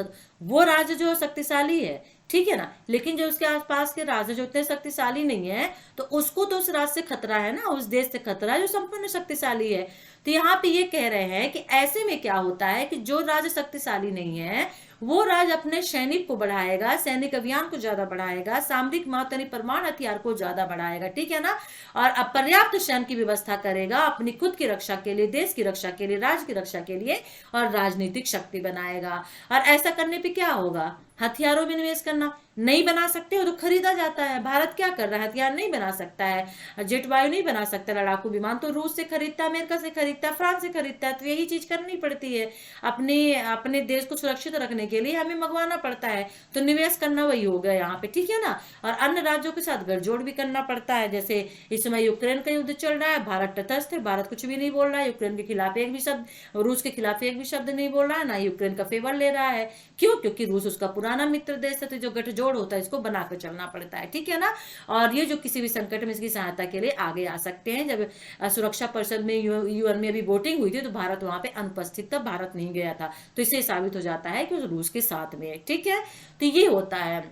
वो राज्य जो शक्तिशाली है, ठीक है ना, लेकिन जो उसके आसपास के राज्य जो उतने शक्तिशाली नहीं है, तो उसको तो उस राज्य से खतरा है ना, उस देश से खतरा है जो संपूर्ण शक्तिशाली है। तो यहाँ पे ये कह रहे हैं कि ऐसे में क्या होता है कि जो राज्य शक्तिशाली नहीं है वो राज्य अपने सैनिक को बढ़ाएगा, सैनिक अभियान को ज्यादा बढ़ाएगा, सामरिक महत्व यानी परमाणु हथियार को ज्यादा बढ़ाएगा, ठीक है ना, और अपर्याप्त सैन्य की व्यवस्था करेगा अपनी खुद की रक्षा के लिए, देश की रक्षा के लिए, राज्य की रक्षा के लिए, और राजनीतिक शक्ति बनाएगा। और ऐसा करने पे क्या होगा, हथियारों में निवेश करना नहीं बना सकते हो तो खरीदा जाता है। भारत क्या कर रहा है, हथियार नहीं बना सकता है, जेट वायु नहीं बना सकता, लड़ाकू विमान तो रूस से खरीदता है, अमेरिका से खरीदता है, फ्रांस से खरीदता है, तो यही चीज करनी पड़ती है, अपने देश को सुरक्षित रखने के लिए हमें मंगवाना पड़ता है, तो निवेश करना वही हो गया यहाँ पे, ठीक है ना। और अन्य राज्यों के साथ गठजोड़ भी करना पड़ता है, जैसे इस समय यूक्रेन का युद्ध चल रहा है, भारत तटस्थ है, भारत कुछ भी नहीं बोल रहा है, यूक्रेन के खिलाफ एक भी शब्द, रूस के खिलाफ एक भी शब्द नहीं बोल रहा है, ना यूक्रेन का फेवर ले रहा है। क्यों? क्योंकि रूस उसका पुराना मित्र देश है, तो जो गठजोड़ होता है इसको बनाकर चलना पड़ता है, ठीक है ना। और ये जो किसी भी संकट में इसकी सहायता के लिए आगे आ सकते हैं। जब सुरक्षा परिषद में यूएन में अभी वोटिंग हुई थी तो भारत वहां पे अनुपस्थित था, भारत नहीं गया था, तो इससे साबित हो जाता है कि रूस के साथ में, ठीक है। तो ये होता है।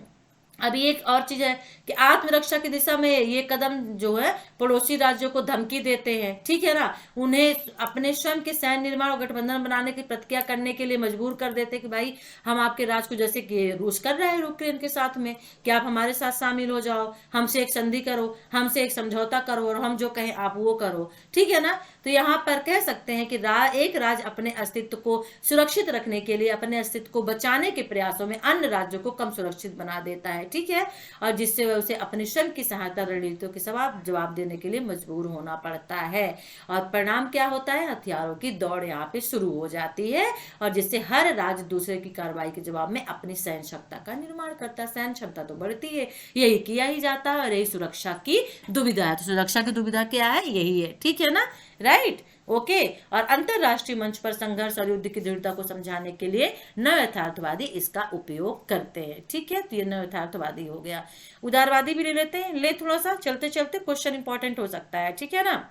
अभी एक और चीज है कि आत्मरक्षा की दिशा में ये कदम जो है पड़ोसी राज्यों को धमकी देते हैं, ठीक है ना, उन्हें अपने स्वयं के सैन्य निर्माण और गठबंधन बनाने की प्रतिज्ञा करने के लिए मजबूर कर देते कि भाई हम आपके राज्य को, जैसे कि रूस कर रहा है यूक्रेन के साथ में, कि आप हमारे साथ शामिल हो जाओ, हमसे एक संधि करो, हमसे एक समझौता करो, और हम जो कहें आप वो करो, ठीक है ना। तो यहाँ पर कह सकते हैं कि एक राज्य अपने अस्तित्व को सुरक्षित रखने के लिए, अपने अस्तित्व को बचाने के प्रयासों में अन्य राज्यों को कम सुरक्षित बना देता है, ठीक है, और जिससे वह उसे अपने स्वयं की सहायता रणनीतियों के जवाब देने के लिए मजबूर होना पड़ता है। और परिणाम क्या होता है, हथियारों की दौड़ यहाँ पे शुरू हो जाती है, और जिससे हर राज्य दूसरे की कार्रवाई के जवाब में अपनी सैन्य क्षमता का निर्माण करता है। सैन्य क्षमता तो बढ़ती है, यही किया ही जाता है, और यही सुरक्षा की दुविधा है। तो सुरक्षा की दुविधा क्या है, यही है, ठीक है ना, राइट, ओके। और अंतरराष्ट्रीय मंच पर संघर्ष और युद्ध की दृढ़ता को समझाने के लिए नव यथार्थवादी इसका उपयोग करते हैं, ठीक है। तो ये नव यथार्थवादी हो गया। उदारवादी भी ले लेते हैं, ले थोड़ा सा चलते चलते, क्वेश्चन इंपॉर्टेंट हो सकता है, ठीक है ना।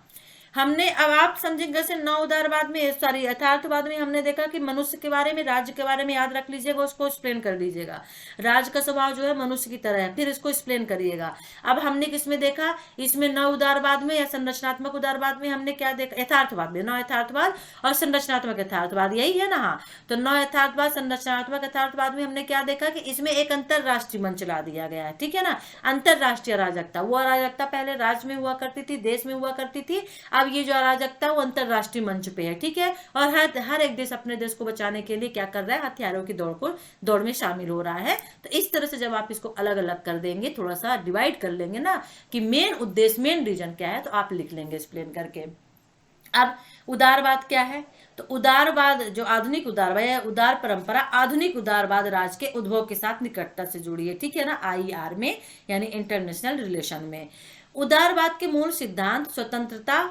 हमने, अब आप समझेंगे, जैसे नौ उदारवाद में, सॉरी यथार्थवाद में हमने देखा कि मनुष्य के बारे में, राज्य के बारे में याद रख लीजिएगा, उसको एक्सप्लेन कर लीजिएगा। राज्य का स्वभाव जो है मनुष्य की तरह है, फिर इसको एक्सप्लेन करिएगा। अब हमने किसमें देखा, इसमें नौ उदारवाद में या संरचनात्मक उदारवाद में हमने क्या देखा, यथार्थवाद में, नौ यथार्थवाद और संरचनात्मक यथार्थवाद, यही है ना। हाँ, तो नौ यथार्थवाद, संरचनात्मक यथार्थवाद में हमने क्या देखा कि इसमें एक अंतरराष्ट्रीय मंच ला दिया गया है, ठीक है ना। अंतरराष्ट्रीय अराजकता, वो अराजकता पहले राज्य में हुआ करती थी, देश में हुआ करती थी, अब ये जो अराजकता वो अंतरराष्ट्रीय मंच पे है, ठीक है। और हर एक देश अपने देश को बचाने के लिए क्या कर रहा है, हथियारों की दौड़ में शामिल हो रहा है। तो इस तरह से जब आप इसको अलग अलग कर देंगे, थोड़ा सा डिवाइड कर लेंगे ना कि मेन उद्देश्य, मेन रीजन क्या है, तो आप लिख लेंगे एक्सप्लेन करके। अब उदारवाद क्या है, तो उदारवाद, जो आधुनिक उदारवाद या उदार परंपरा आधुनिक उदारवाद राज्य के उद्भव के साथ निकटता से जुड़ी है, ठीक है ना, IR में, यानी इंटरनेशनल रिलेशन में। उदारवाद के मूल सिद्धांत स्वतंत्रता,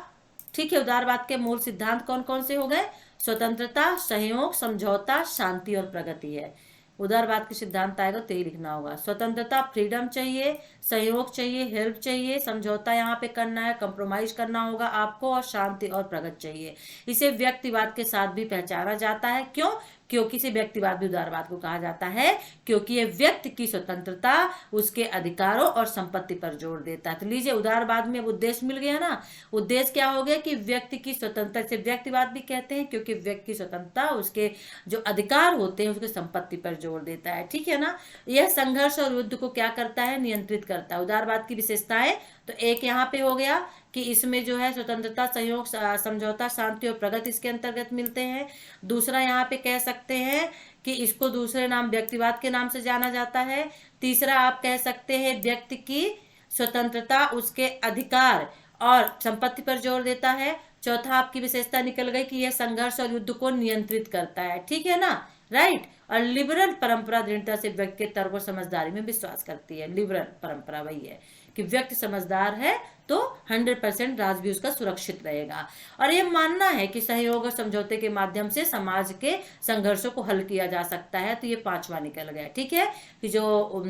ठीक है, उदारवाद के मूल सिद्धांत कौन कौन से हो गए, स्वतंत्रता, सहयोग, समझौता, शांति और प्रगति है। उदारवाद के सिद्धांत आएगा तो यही लिखना होगा, स्वतंत्रता, फ्रीडम चाहिए, सहयोग चाहिए, हेल्प चाहिए, समझौता यहाँ पे करना है, कंप्रोमाइज करना होगा आपको, और शांति और प्रगति चाहिए। इसे व्यक्तिवाद के साथ भी पहचाना जाता है, क्यों, क्योंकि इसे व्यक्तिवाद भी उदारवाद को कहा जाता है, क्योंकि ये व्यक्ति की स्वतंत्रता, उसके अधिकारों और संपत्ति पर जोर देता है। तो लीजिए, उदारवाद में अब उद्देश्य मिल गया ना, उद्देश्य क्या हो गया कि व्यक्ति की स्वतंत्रता, से व्यक्तिवाद भी कहते हैं क्योंकि व्यक्ति की स्वतंत्रता, उसके जो अधिकार होते हैं उसके संपत्ति पर जोर देता है, ठीक है ना। यह संघर्ष और युद्ध को क्या करता है, नियंत्रित करता है। उदारवाद की विशेषताएं, तो एक यहाँ पे हो गया कि इसमें जो है स्वतंत्रता, सहयोग, समझौता, शांति और प्रगति इसके अंतर्गत मिलते हैं। दूसरा यहाँ पे कह सकते हैं कि इसको दूसरे नाम व्यक्तिवाद के नाम से जाना जाता है। तीसरा आप कह सकते हैं व्यक्ति की स्वतंत्रता, उसके अधिकार और संपत्ति पर जोर देता है। चौथा आपकी विशेषता निकल गई कि यह संघर्ष और युद्ध को नियंत्रित करता है, ठीक है ना, राइट। और लिबरल परंपरा दृढ़ता से व्यक्ति के तर्क और समझदारी में विश्वास करती है। लिबरल परंपरा वही है कि व्यक्ति समझदार है तो 100% राज्य भी उसका सुरक्षित रहेगा। और ये मानना है कि सहयोग और समझौते के माध्यम से समाज के संघर्षों को हल किया जा सकता है। तो ये 5वां निकल गया, ठीक है, कि जो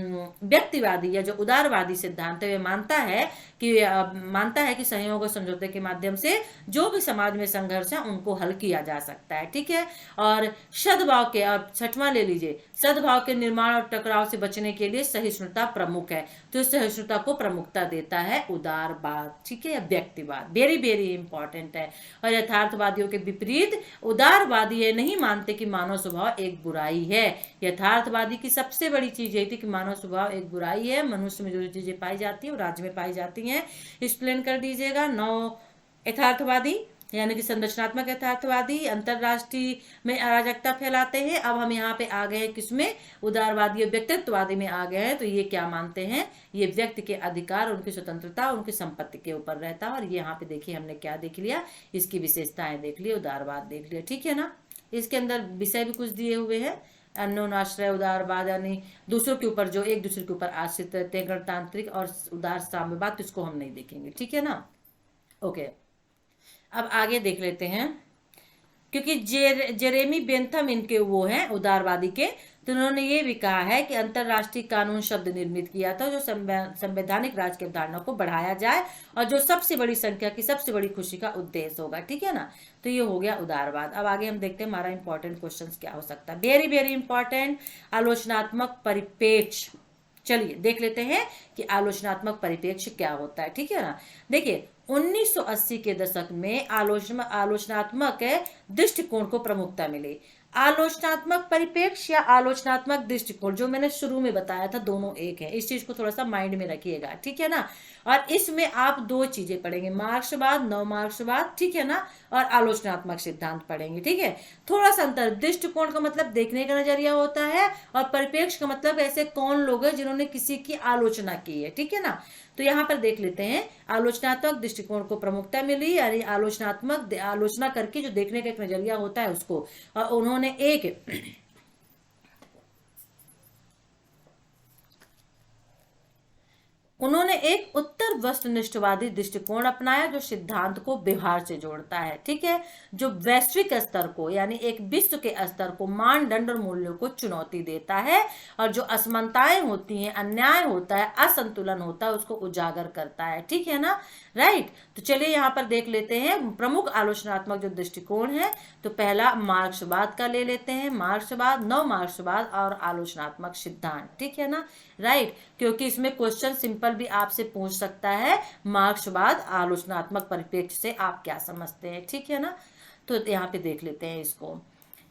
व्यक्तिवादी या जो उदारवादी सिद्धांत है वे मानता है कि सहयोग और समझौते के माध्यम से जो भी समाज में संघर्ष है उनको हल किया जा सकता है, ठीक है। और सद्भाव के, अब 6वां ले लीजिए, सद्भाव के निर्माण और टकराव से बचने के लिए सहिष्णुता प्रमुख है। तो सहिष्णुता को प्रमुखता देता है उदारवाद, ठीक है, व्यक्तिवाद, वेरी वेरी इंपॉर्टेंट है। और यथार्थवादियों के विपरीत उदारवादी ये नहीं मानते कि मानव स्वभाव एक बुराई है। यथार्थवादी की सबसे बड़ी चीज ये थी कि मानव स्वभाव एक बुराई है, मनुष्य में जो चीजें पाई जाती है वो राज्य में पाई जाती हैं। एक्सप्लेन कर दीजिएगा। 9 यथार्थवादी यानी कि संरचनात्मक यथार्थवादी अंतरराष्ट्रीय में अराजकता फैलाते हैं। अब हम यहाँ पे आ गए हैं किसमें, उदारवादी और व्यक्तित्ववादी में आ गए हैं। तो ये क्या मानते हैं, ये व्यक्ति के अधिकार, उनकी स्वतंत्रता, उनकी संपत्ति के ऊपर रहता है। और ये यहाँ पे देखिए हमने क्या देख लिया, इसकी विशेषताएं देख ली, उदारवाद देख लिया, ठीक है ना। इसके अंदर विषय भी कुछ दिए हुए हैं, अन्योन्याश्रय उदारवाद यानी दूसरों के ऊपर जो एक दूसरे के ऊपर आश्रित रहते हैं, गणतांत्रिक और उदार साम्यवाद, तो इसको हम नहीं देखेंगे, ठीक है ना। ओके, अब आगे देख लेते हैं, क्योंकि जेरेमी बेंथम इनके वो हैं उदारवादी के, तो उन्होंने ये भी कहा है कि अंतरराष्ट्रीय कानून शब्द निर्मित किया था जो संवैधानिक राज की अवधारणा को बढ़ाया जाए और जो सबसे बड़ी संख्या की सबसे बड़ी खुशी का उद्देश्य होगा, ठीक है ना। तो ये हो गया उदारवाद। अब आगे हम देखते हैं हमारा इंपॉर्टेंट क्वेश्चन क्या हो सकता है, वेरी वेरी इंपॉर्टेंट, आलोचनात्मक परिप्रेक्ष्य। चलिए देख लेते हैं कि आलोचनात्मक परिप्रेक्ष्य क्या होता है, ठीक है ना। देखिए 1980 के दशक में आलोचनात्मक दृष्टिकोण को प्रमुखता मिली। आलोचनात्मक परिप्रेक्ष्य या आलोचनात्मक दृष्टिकोण, जो मैंने शुरू में बताया था, दोनों एक है, इस चीज को थोड़ा सा माइंड में रखिएगा, ठीक है ना। और इसमें आप 2 चीजें पढ़ेंगे, मार्क्सवाद, नव मार्क्सवाद, ठीक है ना, और आलोचनात्मक सिद्धांत पढ़ेंगे, ठीक है। थोड़ा सा अंतर, दृष्टिकोण का मतलब देखने का नजरिया होता है और परिप्रेक्ष्य का मतलब ऐसे कौन लोग हैं जिन्होंने किसी की आलोचना की है, ठीक है ना। तो यहाँ पर देख लेते हैं, आलोचनात्मक दृष्टिकोण को प्रमुखता मिली, यानी आलोचना करके जो देखने का एक नजरिया होता है उसको, और उन्होंने एक उत्तर वस्तुनिष्ठवादी दृष्टिकोण अपनाया जो सिद्धांत को व्यवहार से जोड़ता है, ठीक है, जो वैश्विक स्तर को यानी एक विश्व के स्तर को मानदंड और मूल्यों को चुनौती देता है और जो असमानताएं होती हैं, अन्याय होता है, असंतुलन होता है, उसको उजागर करता है, ठीक है ना, राइट। तो चलिए यहाँ पर देख लेते हैं प्रमुख आलोचनात्मक जो दृष्टिकोण है। तो पहला मार्क्सवाद का ले लेते हैं, मार्क्सवाद, नव मार्क्सवाद और आलोचनात्मक सिद्धांत, ठीक है ना, राइट। क्योंकि इसमें क्वेश्चन सिंपल भी आपसे पूछ सकता है, मार्क्सवाद आलोचनात्मक परिप्रेक्ष्य से आप क्या समझते हैं, ठीक है ना। तो यहाँ पे देख लेते हैं इसको।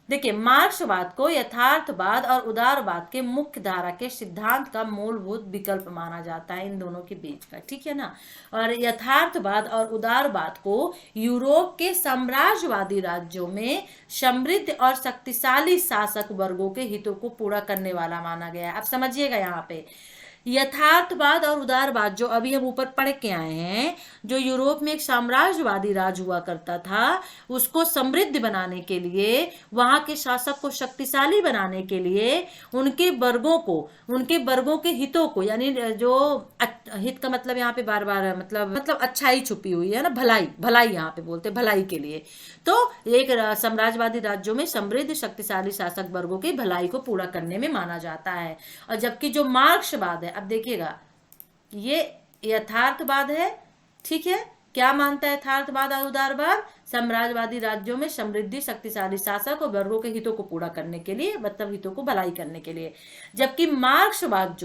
देखिए मार्क्सवाद को यथार्थवाद और उदारवाद के मुख्य धारा के सिद्धांत का मूलभूत विकल्प माना जाता है इन दोनों के बीच का, ठीक है ना। और यथार्थवाद और उदारवाद को यूरोप के साम्राज्यवादी राज्यों में समृद्ध और शक्तिशाली शासक वर्गों के हितों को पूरा करने वाला माना गया है। अब समझिएगा यहाँ पे, यथार्थवाद और उदारवाद जो अभी हम ऊपर पढ़ के आए हैं, जो यूरोप में एक साम्राज्यवादी राज हुआ करता था, उसको समृद्ध बनाने के लिए, वहां के शासक को शक्तिशाली बनाने के लिए, उनके वर्गों के हितों को, यानी जो हित का मतलब यहाँ पे बार बार मतलब अच्छाई छुपी हुई है ना, भलाई यहाँ पे बोलते भलाई के लिए। तो एक साम्राज्यवादी राज्यों में समृद्ध शक्तिशाली शासक वर्गों की भलाई को पूरा करने में माना जाता है। और जबकि जो मार्क्सवाद है, अब देखिएगा ये यथार्थवाद है, ठीक है, क्या मानता है यथार्थवाद और उदारवाद, साम्राज्यवादी राज्यों में समृद्धि शक्तिशाली शासक और वर्गों के हितों को पूरा करने के लिए, मतलब हितों को भलाई करने के लिए। जबकि मार्क्सवाद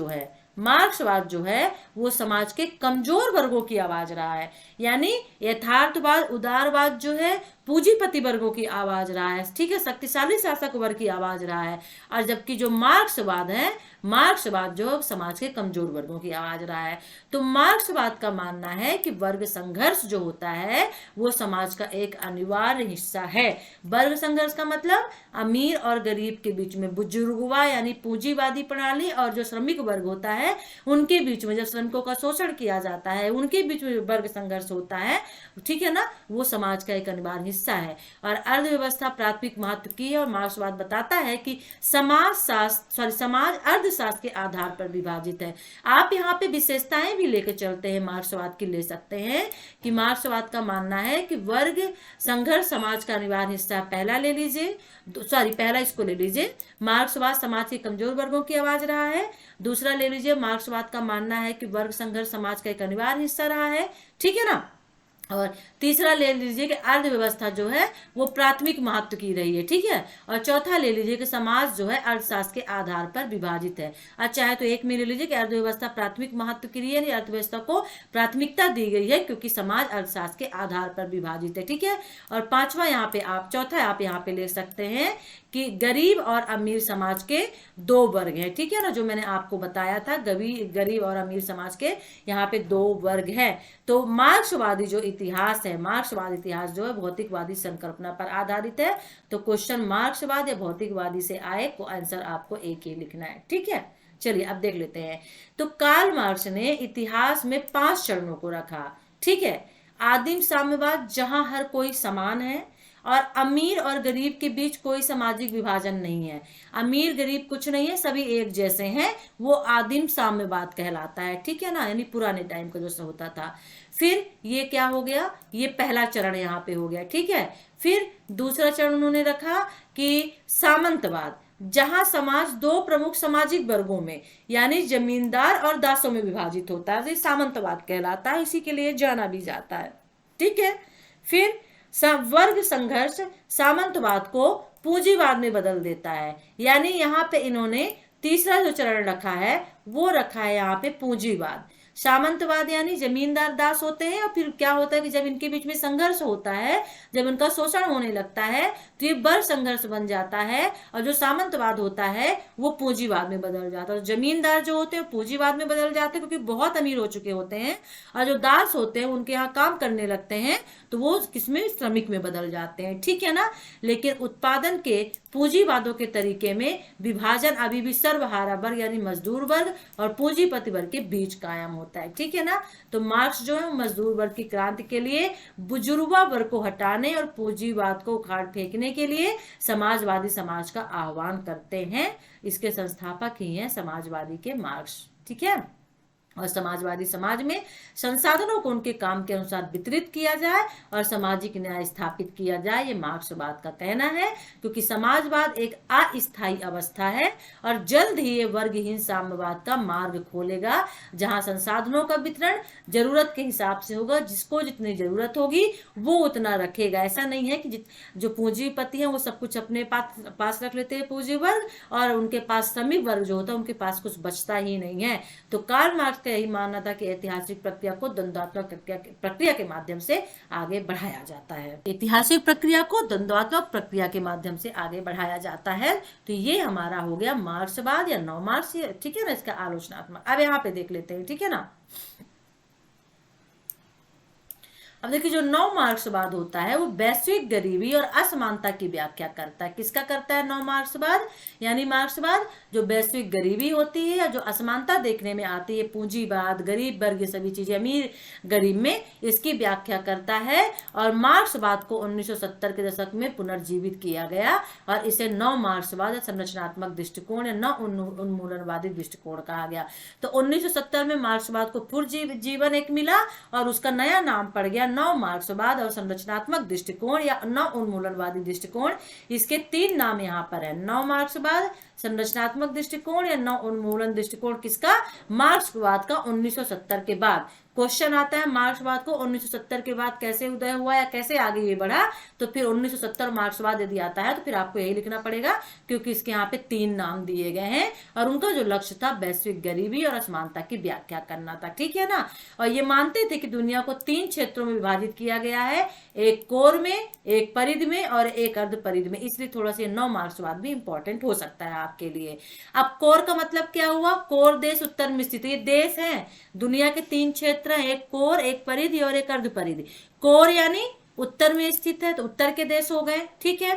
जो है वो समाज के कमजोर वर्गों की आवाज रहा है, यानी यथार्थवाद उदारवाद जो है पूंजीपति वर्गों की आवाज रहा है, ठीक है, शक्तिशाली शासक वर्ग की आवाज रहा है। और जबकि जो मार्क्सवाद जो समाज के कमजोर वर्गों की आवाज रहा है। तो मार्क्सवाद का मानना है कि वर्ग संघर्ष जो होता है वो समाज का एक अनिवार्य हिस्सा है। वर्ग संघर्ष का मतलब अमीर और गरीब के बीच में, बुजुर्गवा यानी पूंजीवादी प्रणाली और जो श्रमिक वर्ग होता है उनके बीच में, जब श्रमिकों का शोषण किया जाता है उनके बीच में वर्ग संघर्ष होता है, ठीक है ना, वो समाज का एक अनिवार्य हिस्सा है और अर्थव्यवस्था प्राथमिक महत्व की है। और मार्क्सवाद बताता है कि समाज अर्थशास्त्र के आधार पर विभाजित है। आप यहाँ पे विशेषताएं भी लेकर चलते हैं, मार्क्सवाद की ले सकते हैं कि मार्क्सवाद का मानना है कि वर्ग संघर्ष समाज का अनिवार्य हिस्सा। पहला ले लीजिए, पहला इसको ले लीजिए, मार्क्सवाद समाज के कमजोर वर्गों की आवाज रहा है। दूसरा ले लीजिए, मार्क्सवाद का मानना है कि वर्ग संघर्ष समाज का एक अनिवार्य हिस्सा रहा है, ठीक है ना। और तीसरा ले लीजिए कि अर्थव्यवस्था जो है वो प्राथमिक महत्व की रही है, ठीक है। और चौथा ले लीजिए कि समाज जो है अर्थशास्त्र के आधार पर विभाजित है। अच्छा चाहे तो एक में ले लीजिए कि अर्थव्यवस्था प्राथमिक महत्व की रही है, अर्थव्यवस्था को प्राथमिकता दी गई है क्योंकि समाज अर्थशास्त्र के आधार पर विभाजित है, ठीक है। और पांचवा यहाँ पे आप चौथा आप यहाँ पे ले सकते हैं कि गरीब और अमीर समाज के दो वर्ग हैं, ठीक है ना, जो मैंने आपको बताया था, गरीब और अमीर समाज के यहाँ पे दो वर्ग हैं। तो मार्क्सवादी जो इतिहास है, मार्क्सवाद इतिहास जो है भौतिकवादी संकल्पना पर आधारित है। तो क्वेश्चन मार्क्सवाद या भौतिकवादी से आए को आंसर आपको एक ही लिखना है, ठीक है। चलिए अब देख लेते हैं। तो कार्ल मार्क्स ने इतिहास में 5 चरणों को रखा, ठीक है। आदिम साम्यवाद, जहां हर कोई समान है और अमीर और गरीब के बीच कोई सामाजिक विभाजन नहीं है, अमीर गरीब कुछ नहीं है, सभी एक जैसे हैं, वो आदिम साम्यवाद कहलाता है, ठीक है ना, यानी पुराने टाइम का जो होता था। फिर ये क्या हो गया, ये पहला चरण यहाँ पे हो गया, ठीक है। फिर दूसरा चरण उन्होंने रखा कि सामंतवाद, जहां समाज 2 प्रमुख सामाजिक वर्गों में यानी जमींदार और दासों में विभाजित होता है, तो सामंतवाद कहलाता है, इसी के लिए जाना भी जाता है, ठीक है। फिर वर्ग संघर्ष सामंतवाद को पूंजीवाद में बदल देता है, यानी यहाँ पे इन्होंने तीसरा जो चरण रखा है वो रखा है यहाँ पे पूंजीवाद। सामंतवाद यानी जमींदार दास होते हैं और फिर क्या होता है कि जब इनके बीच में संघर्ष होता है, जब इनका शोषण होने लगता है तो ये वर्ग संघर्ष बन जाता है और जो सामंतवाद होता है वो पूंजीवाद में बदल जाता है। जमींदार जो होते हैं पूंजीवाद में बदल जाते हैं क्योंकि बहुत अमीर हो चुके होते हैं, और जो दास होते हैं उनके यहाँ काम करने लगते हैं तो वो किसमें, श्रमिक में बदल जाते हैं, ठीक है ना। लेकिन उत्पादन के पूंजीवादों के तरीके में विभाजन अभी भी सर्वहारा वर्ग यानी मजदूर वर्ग और पूंजीपति वर्ग के बीच कायम होता है, ठीक है ना। तो मार्क्स जो है मजदूर वर्ग की क्रांति के लिए बुजुर्गा वर्ग को हटाने और पूंजीवाद को उखाड़ फेंकने के लिए समाजवादी समाज का आह्वान करते हैं। इसके संस्थापक ही हैं समाजवादी के मार्क्स, ठीक है। और समाजवादी समाज में संसाधनों को उनके काम के अनुसार वितरित किया जाए और सामाजिक न्याय स्थापित किया जाए, ये मार्क्सवाद का कहना है। क्योंकि समाजवाद एक अस्थायी अवस्था है और जल्द ही ये वर्गहीन साम्यवाद का मार्ग खोलेगा, जहां संसाधनों का वितरण जरूरत के हिसाब से होगा, जिसको जितनी जरूरत होगी वो उतना रखेगा। ऐसा नहीं है कि जो पूंजीपति है वो सब कुछ अपने पास रख लेते हैं पूंजी वर्ग, और उनके पास श्रमिक वर्ग जो होता है उनके पास कुछ बचता ही नहीं है। तो कार्ल मार्क्स का यही मानना था कि ऐतिहासिक प्रक्रिया को द्वंद्वात्मक प्रक्रिया के माध्यम से आगे बढ़ाया जाता है। ऐतिहासिक प्रक्रिया को द्वंद्वात्मक प्रक्रिया के माध्यम से आगे बढ़ाया जाता है। तो ये हमारा हो गया मार्क्सवाद या नव मार्क्स, ठीक है ना, इसका आलोचनात्मक। अब यहाँ पे देख लेते हैं, ठीक है ना। अब देखिए जो नव मार्क्सवाद होता है वो वैश्विक गरीबी और असमानता की व्याख्या करता है। किसका करता है नव मार्क्सवाद, यानी मार्क्सवाद जो वैश्विक गरीबी होती है या जो असमानता देखने में आती है, पूंजीवाद, गरीब वर्ग, ये सभी चीजें अमीर गरीब में, इसकी व्याख्या करता है। और मार्क्सवाद को 1970 के दशक में पुनर्जीवित किया गया और इसे नव मार्क्सवाद संरचनात्मक दृष्टिकोण या नव उन्मूलनवादी दृष्टिकोण कहा गया। तो 1970 में मार्क्सवाद को पुनर्जीवन एक मिला और उसका नया नाम पड़ गया नव मार्क्सवाद और संरचनात्मक दृष्टिकोण या नव उन्मूलनवादी दृष्टिकोण। इसके 3 नाम यहाँ पर है, नव मार्क्सवाद, संरचनात्मक दृष्टिकोण या नव उन्मूलन दृष्टिकोण। किसका, मार्क्सवाद का 1970 के बाद। क्वेश्चन आता है मार्क्सवाद को 1970 के बाद कैसे उदय हुआ या कैसे आगे ये बढ़ा, तो फिर 1970 मार्क्सवाद यदि आता है तो फिर आपको यही लिखना पड़ेगा, क्योंकि इसके यहाँ पे 3 नाम दिए गए हैं और उनका जो लक्ष्य था वैश्विक गरीबी और असमानता की व्याख्या करना था, ठीक है ना। और ये मानते थे कि दुनिया को 3 क्षेत्रों में विभाजित किया गया है, एक कोर में, एक परिधि में और एक अर्ध परिधि में। इसलिए थोड़ा सा नव मार्क्सवाद भी इंपॉर्टेंट हो सकता है आपके लिए। अब कोर का मतलब क्या हुआ, कोर देश उत्तर में स्थित, ये देश है, दुनिया के 3 क्षेत्र, एक कोर, एक परिधि और एक अर्ध परिधि। कोर यानी उत्तर में स्थित है तो उत्तर के देश हो गए, ठीक है।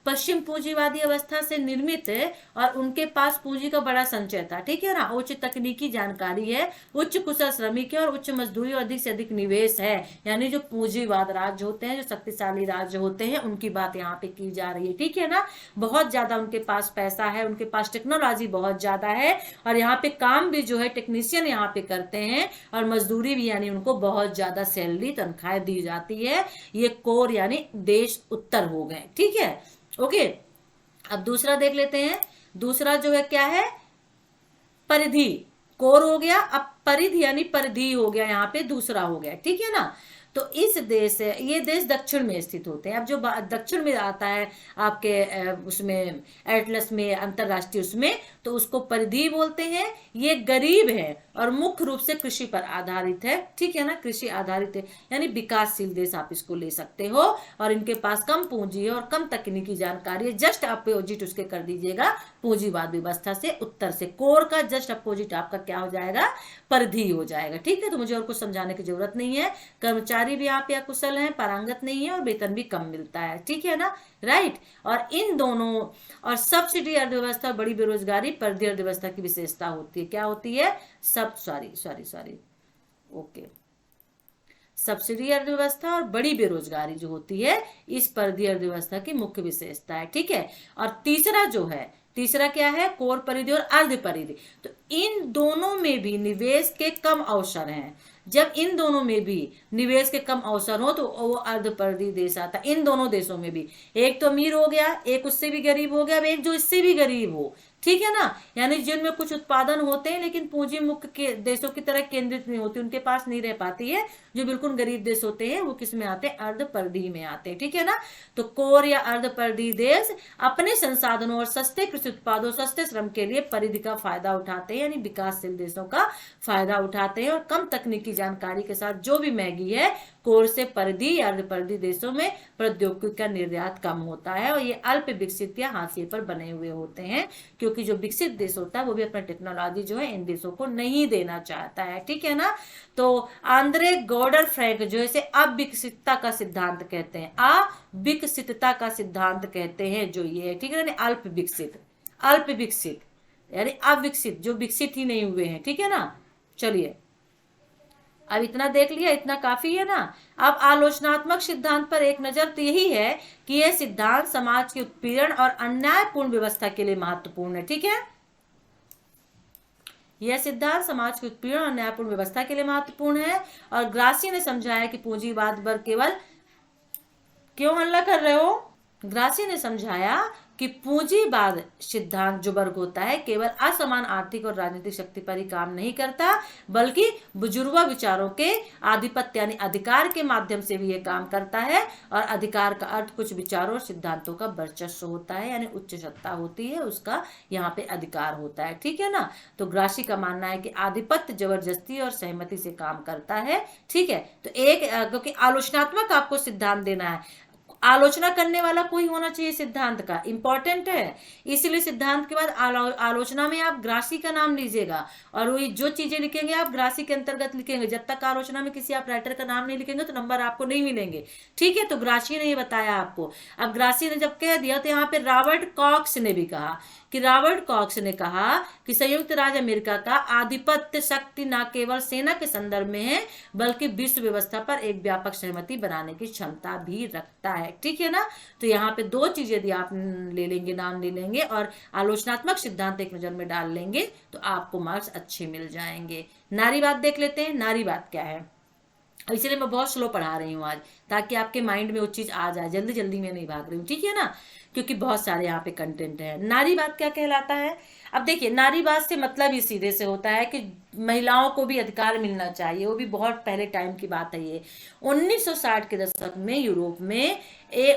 पश्चिम पूंजीवादी अवस्था से निर्मित है और उनके पास पूंजी का बड़ा संचय था, ठीक है ना। उच्च तकनीकी जानकारी है, उच्च कुशल श्रमिक है और उच्च मजदूरी और अधिक से अधिक निवेश है। यानी जो पूंजीवाद राज्य होते हैं, जो शक्तिशाली राज्य होते हैं, उनकी बात यहाँ पे की जा रही है, ठीक है ना। बहुत ज्यादा उनके पास पैसा है, उनके पास टेक्नोलॉजी बहुत ज्यादा है और यहाँ पे काम भी जो है टेक्नीशियन यहाँ पे करते हैं और मजदूरी भी, यानी उनको बहुत ज्यादा सैलरी तनख्वाहें दी जाती है। ये कोर यानी देश उत्तर हो गए, ठीक है। ओके, अब दूसरा देख लेते हैं। दूसरा जो है क्या है, परिधि। कोर हो गया, अब परिधि यानी परिधि हो गया, यहाँ पे दूसरा हो गया, ठीक है ना। तो इस देश, ये देश दक्षिण में स्थित होते हैं। अब जो दक्षिण में आता है आपके उसमें एटलस में, अंतरराष्ट्रीय उसमें, तो उसको परिधि बोलते हैं। ये गरीब है और मुख्य रूप से कृषि पर आधारित है, ठीक है ना, कृषि आधारित है, यानी विकासशील देश आप इसको ले सकते हो। और इनके पास कम पूंजी है और कम तकनीकी जानकारी है। जस्ट अपोजिट उसके कर दीजिएगा पूंजीवाद व्यवस्था से, उत्तर से। कोर का जस्ट अपोजिट आपका क्या हो जाएगा, परिधि हो जाएगा, ठीक है। तो मुझे और कुछ समझाने की जरूरत नहीं है। कर्मचारी भी आप या कुशल हैं, पारंगत नहीं है और वेतन भी कम मिलता है, ठीक है ना, राइट। और इन दोनों, और सब्सिडी अर्थव्यवस्था, बड़ी बेरोजगारी परिधि अर्थव्यवस्था की विशेषता होती है। क्या होती है, ओके, सब्सिडी अर्थव्यवस्था और बड़ी बेरोजगारी जो होती है, इस परिधि अर्थव्यवस्था की मुख्य विशेषता है, ठीक है। और तीसरा जो है, तीसरा क्या है, कोर परिधि और अर्ध परिधि। तो इन दोनों में भी निवेश के कम अवसर हैं। जब इन दोनों में भी निवेश के कम अवसर हो तो वो अर्ध परिधि देश आता है। इन दोनों देशों में भी, एक तो अमीर हो गया, एक उससे भी गरीब हो गया, अब एक जो इससे भी गरीब हो, ठीक है ना। यानी जिनमें कुछ उत्पादन होते हैं लेकिन पूंजी मुख्य के देशों की तरह केंद्रित नहीं होती, उनके पास नहीं रह पाती है। जो बिल्कुल गरीब देश होते हैं वो किस में आते हैं, अर्ध परिधि में आते हैं, ठीक है ना। तो कोर या अर्ध परिधि देश अपने संसाधनों और सस्ते कृषि उत्पादों, सस्ते श्रम के लिए परिधि का फायदा उठाते हैं, यानी विकासशील देशों का फायदा उठाते हैं। और कम तकनीकी जानकारी के साथ जो भी महंगी है, कोर से परिधि या अर्ध परिधि देशों में प्रौद्योगिकी का निर्यात कम होता है और ये अल्प विकसित या हाशिए पर बने हुए होते हैं, क्योंकि जो विकसित देश होता है वो भी अपना टेक्नोलॉजी जो है इन देशों को नहीं देना चाहता है, ठीक है ना। तो आंद्रे गॉर्डर फ्रैंक जो है अविकसितता का सिद्धांत कहते हैं, अविकसितता का सिद्धांत कहते हैं जो ये है, ठीक है ना। अल्प विकसित, अल्प विकसित यानी अविकसित, जो विकसित ही नहीं हुए हैं, ठीक है ना। चलिए, अब इतना देख लिया, इतना काफी है ना। अब आलोचनात्मक सिद्धांत पर एक नजर तो यही है कि यह सिद्धांत समाज के उत्पीड़न और अन्यायपूर्ण व्यवस्था के लिए महत्वपूर्ण है, ठीक है। यह सिद्धांत समाज के उत्पीड़न और अन्यायपूर्ण व्यवस्था के लिए महत्वपूर्ण है। और ग्रासी ने समझाया कि पूंजीवाद पर केवल, क्यों हल्ला कर रहे हो, ग्रासी ने समझाया कि पूंजीवाद सिद्धांत जो वर्ग होता है केवल असमान आर्थिक और राजनीतिक शक्ति पर ही काम नहीं करता, बल्कि बुजुर्गों विचारों के आधिपत्य यानी अधिकार के माध्यम से भी यह काम करता है। और अधिकार का अर्थ कुछ विचारों और सिद्धांतों का वर्चस्व होता है, यानी उच्च सत्ता होती है, उसका यहाँ पे अधिकार होता है, ठीक है ना। तो ग्रासी का मानना है कि आधिपत्य जबरदस्ती और सहमति से काम करता है, ठीक है। तो एक, क्योंकि आलोचनात्मक आपको सिद्धांत देना है, आलोचना करने वाला कोई होना चाहिए सिद्धांत का, इंपॉर्टेंट है। इसलिए सिद्धांत के बाद आलोचना में आप ग्रासी का नाम लीजिएगा और वही जो चीजें लिखेंगे आप ग्रासी के अंतर्गत लिखेंगे। जब तक आलोचना में किसी आप राइटर का नाम नहीं लिखेंगे तो नंबर आपको नहीं मिलेंगे, ठीक है। तो ग्रासी ने ये बताया आपको। अब ग्रासी ने जब कह दिया तो यहाँ पे रॉबर्ट कॉक्स ने भी कहा कि, रॉबर्ट कॉक्स ने कहा कि संयुक्त राज्य अमेरिका का आधिपत्य शक्ति न केवल सेना के संदर्भ में है, बल्कि विश्व व्यवस्था पर एक व्यापक सहमति बनाने की क्षमता भी रखता है, ठीक है ना। तो यहाँ पे दो चीजें यदि आप ले लेंगे, नाम ले लेंगे और आलोचनात्मक सिद्धांत एक नजर में डाल लेंगे तो आपको मार्क्स अच्छे मिल जाएंगे। नारीवाद देख लेते हैं। नारीवाद क्या है, इसलिए मैं बहुत स्लो पढ़ा रही हूँ आज, ताकि आपके माइंड में वो चीज आ जाए, जल्दी जल्दी में नहीं भाग रही हूँ, ठीक है ना, क्योंकि बहुत सारे यहाँ पे कंटेंट है। नारीवाद क्या कहलाता है, अब देखिए, नारीवाद से मतलब ही सीधे से होता है कि महिलाओं को भी अधिकार मिलना चाहिए। वो भी बहुत पहले टाइम की बात है ये, 1960 के दशक में यूरोप में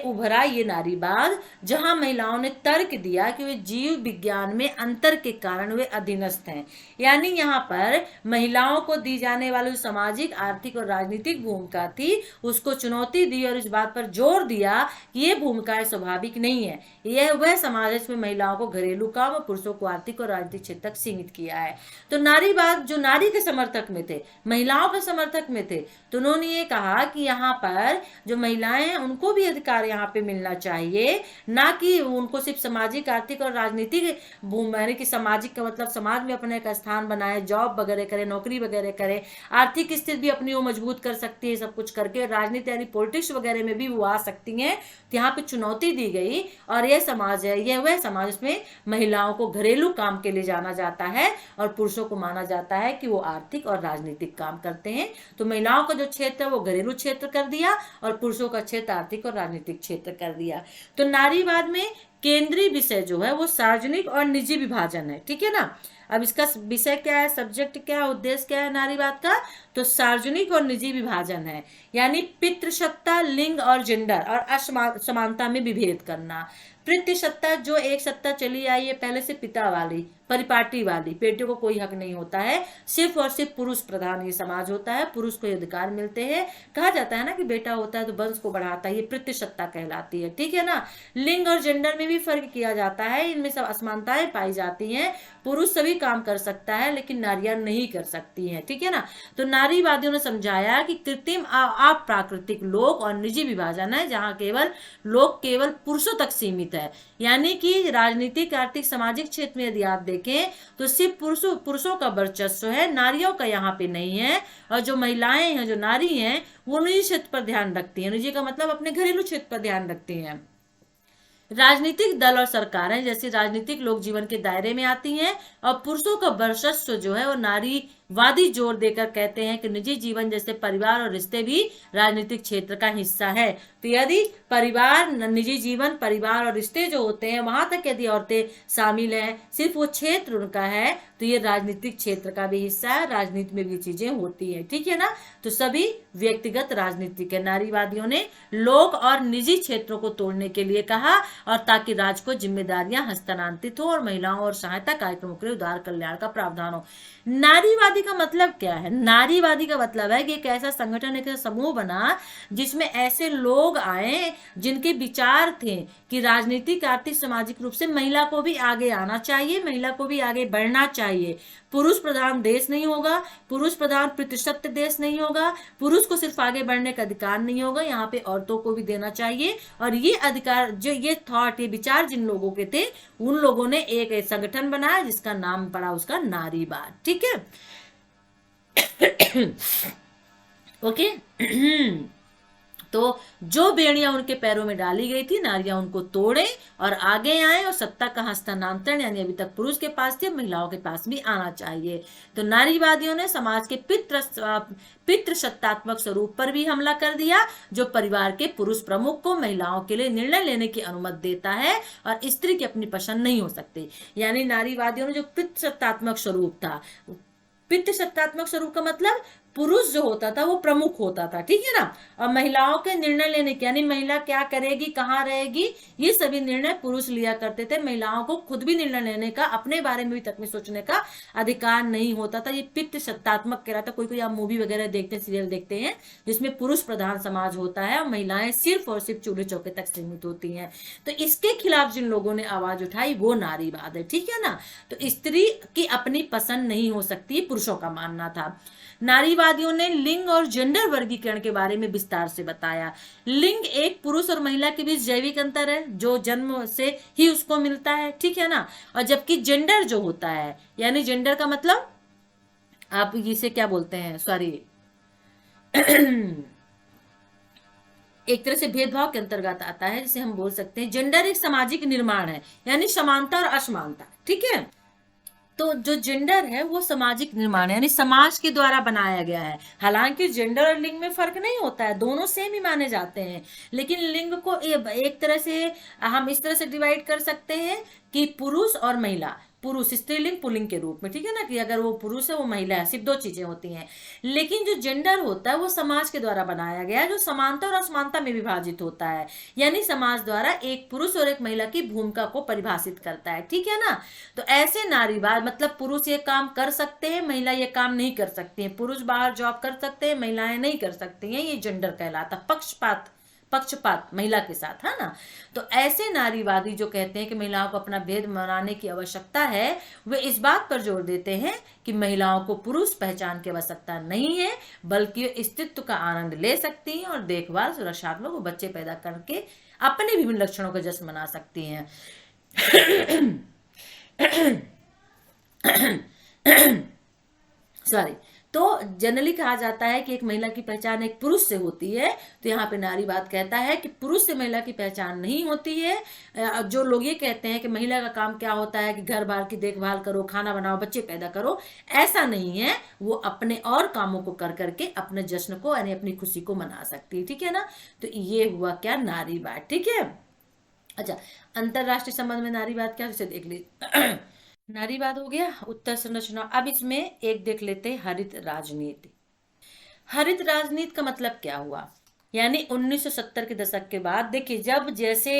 उभरा ये नारीवाद, जहां महिलाओं ने तर्क दिया कि वे जीव विज्ञान में अंतर के कारण वे अधीनस्थ हैं। यानी यहाँ पर महिलाओं को दी जाने वाली सामाजिक, आर्थिक और राजनीतिक भूमिका थी, उसको चुनौती दी और इस बात पर जोर दिया कि ये भूमिकाएं स्वाभाविक नहीं है। यह वह समाज है जिसमें महिलाओं को घरेलू काम और पुरुषों को आर्थिक और राजनीतिक क्षेत्र तक सीमित किया है। तो नारीवाद जो नारी के समर्थक में थे, महिलाओं के समर्थक में थे, तो उन्होंने ये कहा कि यहाँ पर जो महिलाएं हैं उनको भी अधिकार यहाँ पे मिलना चाहिए, ना कि उनको सिर्फ सामाजिक, आर्थिक और राजनीतिक यानी कि सामाजिक का मतलब समाज में अपने का स्थान बनाए, जॉब वगैरह करे, नौकरी वगैरह करे, आर्थिक स्थिति भी अपनी वो मजबूत कर सकती है, सब कुछ करके राजनीति यानी पॉलिटिक्स वगैरह में भी वो आ सकती हैं। तो यहाँ पे चुनौती दी गई, और यह समाज है, यह वह समाज उसमें महिलाओं को घरेलू काम के लिए जाना जाता है और पुरुषों को माना जाता है कि वो आर्थिक और राजनीतिक काम करते हैं। तो महिलाओं का जो क्षेत्र है वो घरेलू क्षेत्र कर दिया और पुरुषों का क्षेत्र आर्थिक और राजनीतिक क्षेत्र कर दिया। तो नारीवाद में केंद्रीय विषय जो है वो सार्वजनिक और निजी विभाजन है, ठीक है ना। अब इसका विषय क्या है, सब्जेक्ट क्या है, उद्देश्य क्या है नारीवाद का, तो सार्वजनिक और निजी विभाजन है, यानी पितृसत्ता, लिंग और जेंडर और असमानता में विभेद करना। पितृसत्ता जो एक सत्ता चली आई है पहले से, पिता वाली, परिपाटी वाली, बेटे को कोई हक नहीं होता है, सिर्फ और सिर्फ पुरुष प्रधान ये समाज होता है, पुरुष को ये अधिकार मिलते हैं। कहा जाता है ना कि बेटा होता है तो वंश को बढ़ाता है, ये पितृसत्ता कहलाती है, ठीक है ना। लिंग और जेंडर में भी फर्क किया जाता है, इनमें सब असमानताएं पाई जाती हैं। पुरुष सभी काम कर सकता है लेकिन नारियां नहीं कर सकती हैं, ठीक है ना। तो नारीवादियों ने समझाया कि कृत्रिम अप्राकृतिक लोक और निजी विभाजन है, जहां केवल लोक केवल पुरुषों तक सीमित है, यानी कि राजनीतिक, आर्थिक, सामाजिक क्षेत्र में यदि आप देखें तो सिर्फ पुरुषों का वर्चस्व है, नारियों का यहाँ पे नहीं है। और जो महिलाएं हैं, जो नारी हैं, वो निजी क्षेत्र पर ध्यान रखती हैं, निजी का मतलब अपने घरेलू क्षेत्र पर ध्यान रखती हैं। राजनीतिक दल और सरकारें जैसे राजनीतिक लोग जीवन के दायरे में आती हैं, और पुरुषों का वर्चस्व जो है वो नारीवादी जोर देकर कहते हैं कि निजी जीवन जैसे परिवार और रिश्ते भी राजनीतिक क्षेत्र का हिस्सा है। तो यदि परिवार, निजी जीवन, परिवार और रिश्ते जो होते हैं वहां तक यदि औरतें शामिल हैं, सिर्फ वो क्षेत्र उनका है, तो ये राजनीतिक क्षेत्र का भी हिस्सा है, राजनीति में भी चीजें होती है, ठीक है ना। तो सभी व्यक्तिगत राजनीतिक है। नारीवादियों ने लोक और निजी क्षेत्रों को तोड़ने के लिए कहा, और ताकि राज्य को जिम्मेदारियां हस्तांतरित हो और महिलाओं और सहायता कार्यक्रमों के लिए उदार कल्याण का प्रावधान हो। नारीवादी का मतलब क्या है? नारीवादी का मतलब है कि एक ऐसा संगठन, एक ऐसा समूह बना जिसमें ऐसे लोग आए जिनके विचार थे कि राजनीतिक, आर्थिक, सामाजिक रूप से महिला को भी आगे आना चाहिए, महिला को भी आगे बढ़ना चाहिए। पुरुष प्रधान देश नहीं होगा, पुरुष प्रधान पितृसत्ता देश नहीं होगा, पुरुष को सिर्फ आगे बढ़ने का अधिकार नहीं होगा, यहाँ पे औरतों को भी देना चाहिए। और ये अधिकार, जो ये थॉट, ये विचार जिन लोगों के थे, उन लोगों ने एक संगठन बनाया जिसका नाम पड़ा उसका नारीवाद, ठीक है। ओके। तो जो बेड़ियां उनके पैरों में डाली गई थी, नारियां उनको तोड़े और आगे आए, और सत्ता का हस्तांतरण यानी अभी तक पुरुष के पास थी, महिलाओं के पास भी आना चाहिए। तो नारीवादियों ने समाज के पितृसत्तात्मक स्वरूप पर भी हमला कर दिया, जो परिवार के पुरुष प्रमुख को महिलाओं के लिए निर्णय लेने की अनुमति देता है और स्त्री की अपनी पसंद नहीं हो सकती। यानी नारीवादियों ने जो पितृसत्तात्मक स्वरूप था, पितृसत्तात्मक स्वरूप का मतलब पुरुष जो होता था वो प्रमुख होता था, ठीक है ना। और महिलाओं के निर्णय लेने के, यानी महिला क्या करेगी, कहाँ रहेगी, ये सभी निर्णय पुरुष लिया करते थे। महिलाओं को खुद भी निर्णय लेने का, अपने बारे में भी तक में सोचने का अधिकार नहीं होता था। ये पितृसत्तात्मक कह रहा था। कोई आप मूवी वगैरह देखते हैं, सीरियल देखते हैं, जिसमें पुरुष प्रधान समाज होता है और महिलाएं सिर्फ और सिर्फ चूल्हे चौके तक सीमित होती हैं। तो इसके खिलाफ जिन लोगों ने आवाज उठाई वो नारीवाद है, ठीक है ना। तो स्त्री की अपनी पसंद नहीं हो सकती, पुरुषों का मानना था। नारीवादियों ने लिंग और जेंडर वर्गीकरण के बारे में विस्तार से बताया। लिंग एक पुरुष और महिला के बीच जैविक अंतर है जो जन्म से ही उसको मिलता है, ठीक है ना। और जबकि जेंडर जो होता है, यानी जेंडर का मतलब आप इसे क्या बोलते हैं, सॉरी एक तरह से भेदभाव के अंतर्गत आता है, जिसे हम बोल सकते हैं जेंडर एक सामाजिक निर्माण है, यानी समानता और असमानता, ठीक है। तो जो जेंडर है वो सामाजिक निर्माण है, यानी समाज के द्वारा बनाया गया है। हालांकि जेंडर और लिंग में फर्क नहीं होता है, दोनों सेम ही माने जाते हैं, लेकिन लिंग को एक तरह से हम इस तरह से डिवाइड कर सकते हैं कि पुरुष और महिला, पुरुष स्त्रीलिंग पुल्लिंग के रूप में, ठीक है ना, कि अगर वो पुरुष है वो महिला है, सिर्फ दो चीजें होती हैं। लेकिन जो जेंडर होता है वो समाज के द्वारा बनाया गया है, जो समानता और असमानता में विभाजित होता है, यानी समाज द्वारा एक पुरुष और एक महिला की भूमिका को परिभाषित करता है, ठीक है ना। तो ऐसे नारीवाद मतलब पुरुष ये काम कर सकते हैं, महिला ये काम नहीं कर सकती है, पुरुष बाहर जॉब कर सकते हैं, महिलाएं नहीं कर सकती हैं, ये जेंडर कहलाता। पक्षपात महिला के साथ, है ना। तो ऐसे नारीवादी जो कहते हैं कि महिलाओं को अपना भेद बनाने की आवश्यकता है, वे इस बात पर जोर देते हैं कि महिलाओं को पुरुष पहचान की आवश्यकता नहीं है, बल्कि वे अस्तित्व का आनंद ले सकती हैं और देखभाल, सुरक्षात्मक और बच्चे पैदा करके अपने विभिन्न लक्षणों का जश्न मना सकती हैं। सॉरी। तो जनरली कहा जाता है कि एक महिला की पहचान एक पुरुष से होती है, तो यहाँ पे नारीवाद कहता है कि पुरुष से महिला की पहचान नहीं होती है। जो लोग ये कहते हैं कि महिला का काम क्या होता है कि घर बार की देखभाल करो, खाना बनाओ, बच्चे पैदा करो, ऐसा नहीं है। वो अपने और कामों को कर करके अपने जश्न को यानी अपनी खुशी को मना सकती है, ठीक है ना। तो ये हुआ क्या, नारीवाद, ठीक है। अच्छा, अंतरराष्ट्रीय संबंध में नारीवाद क्या, उसे देख लीजिए। नारीवाद हो गया, उत्तर संरचना। अब इसमें एक देख लेते हैं हरित राजनीति। हरित राजनीति का मतलब क्या हुआ, यानी 1970 के दशक के बाद देखिए जब जैसे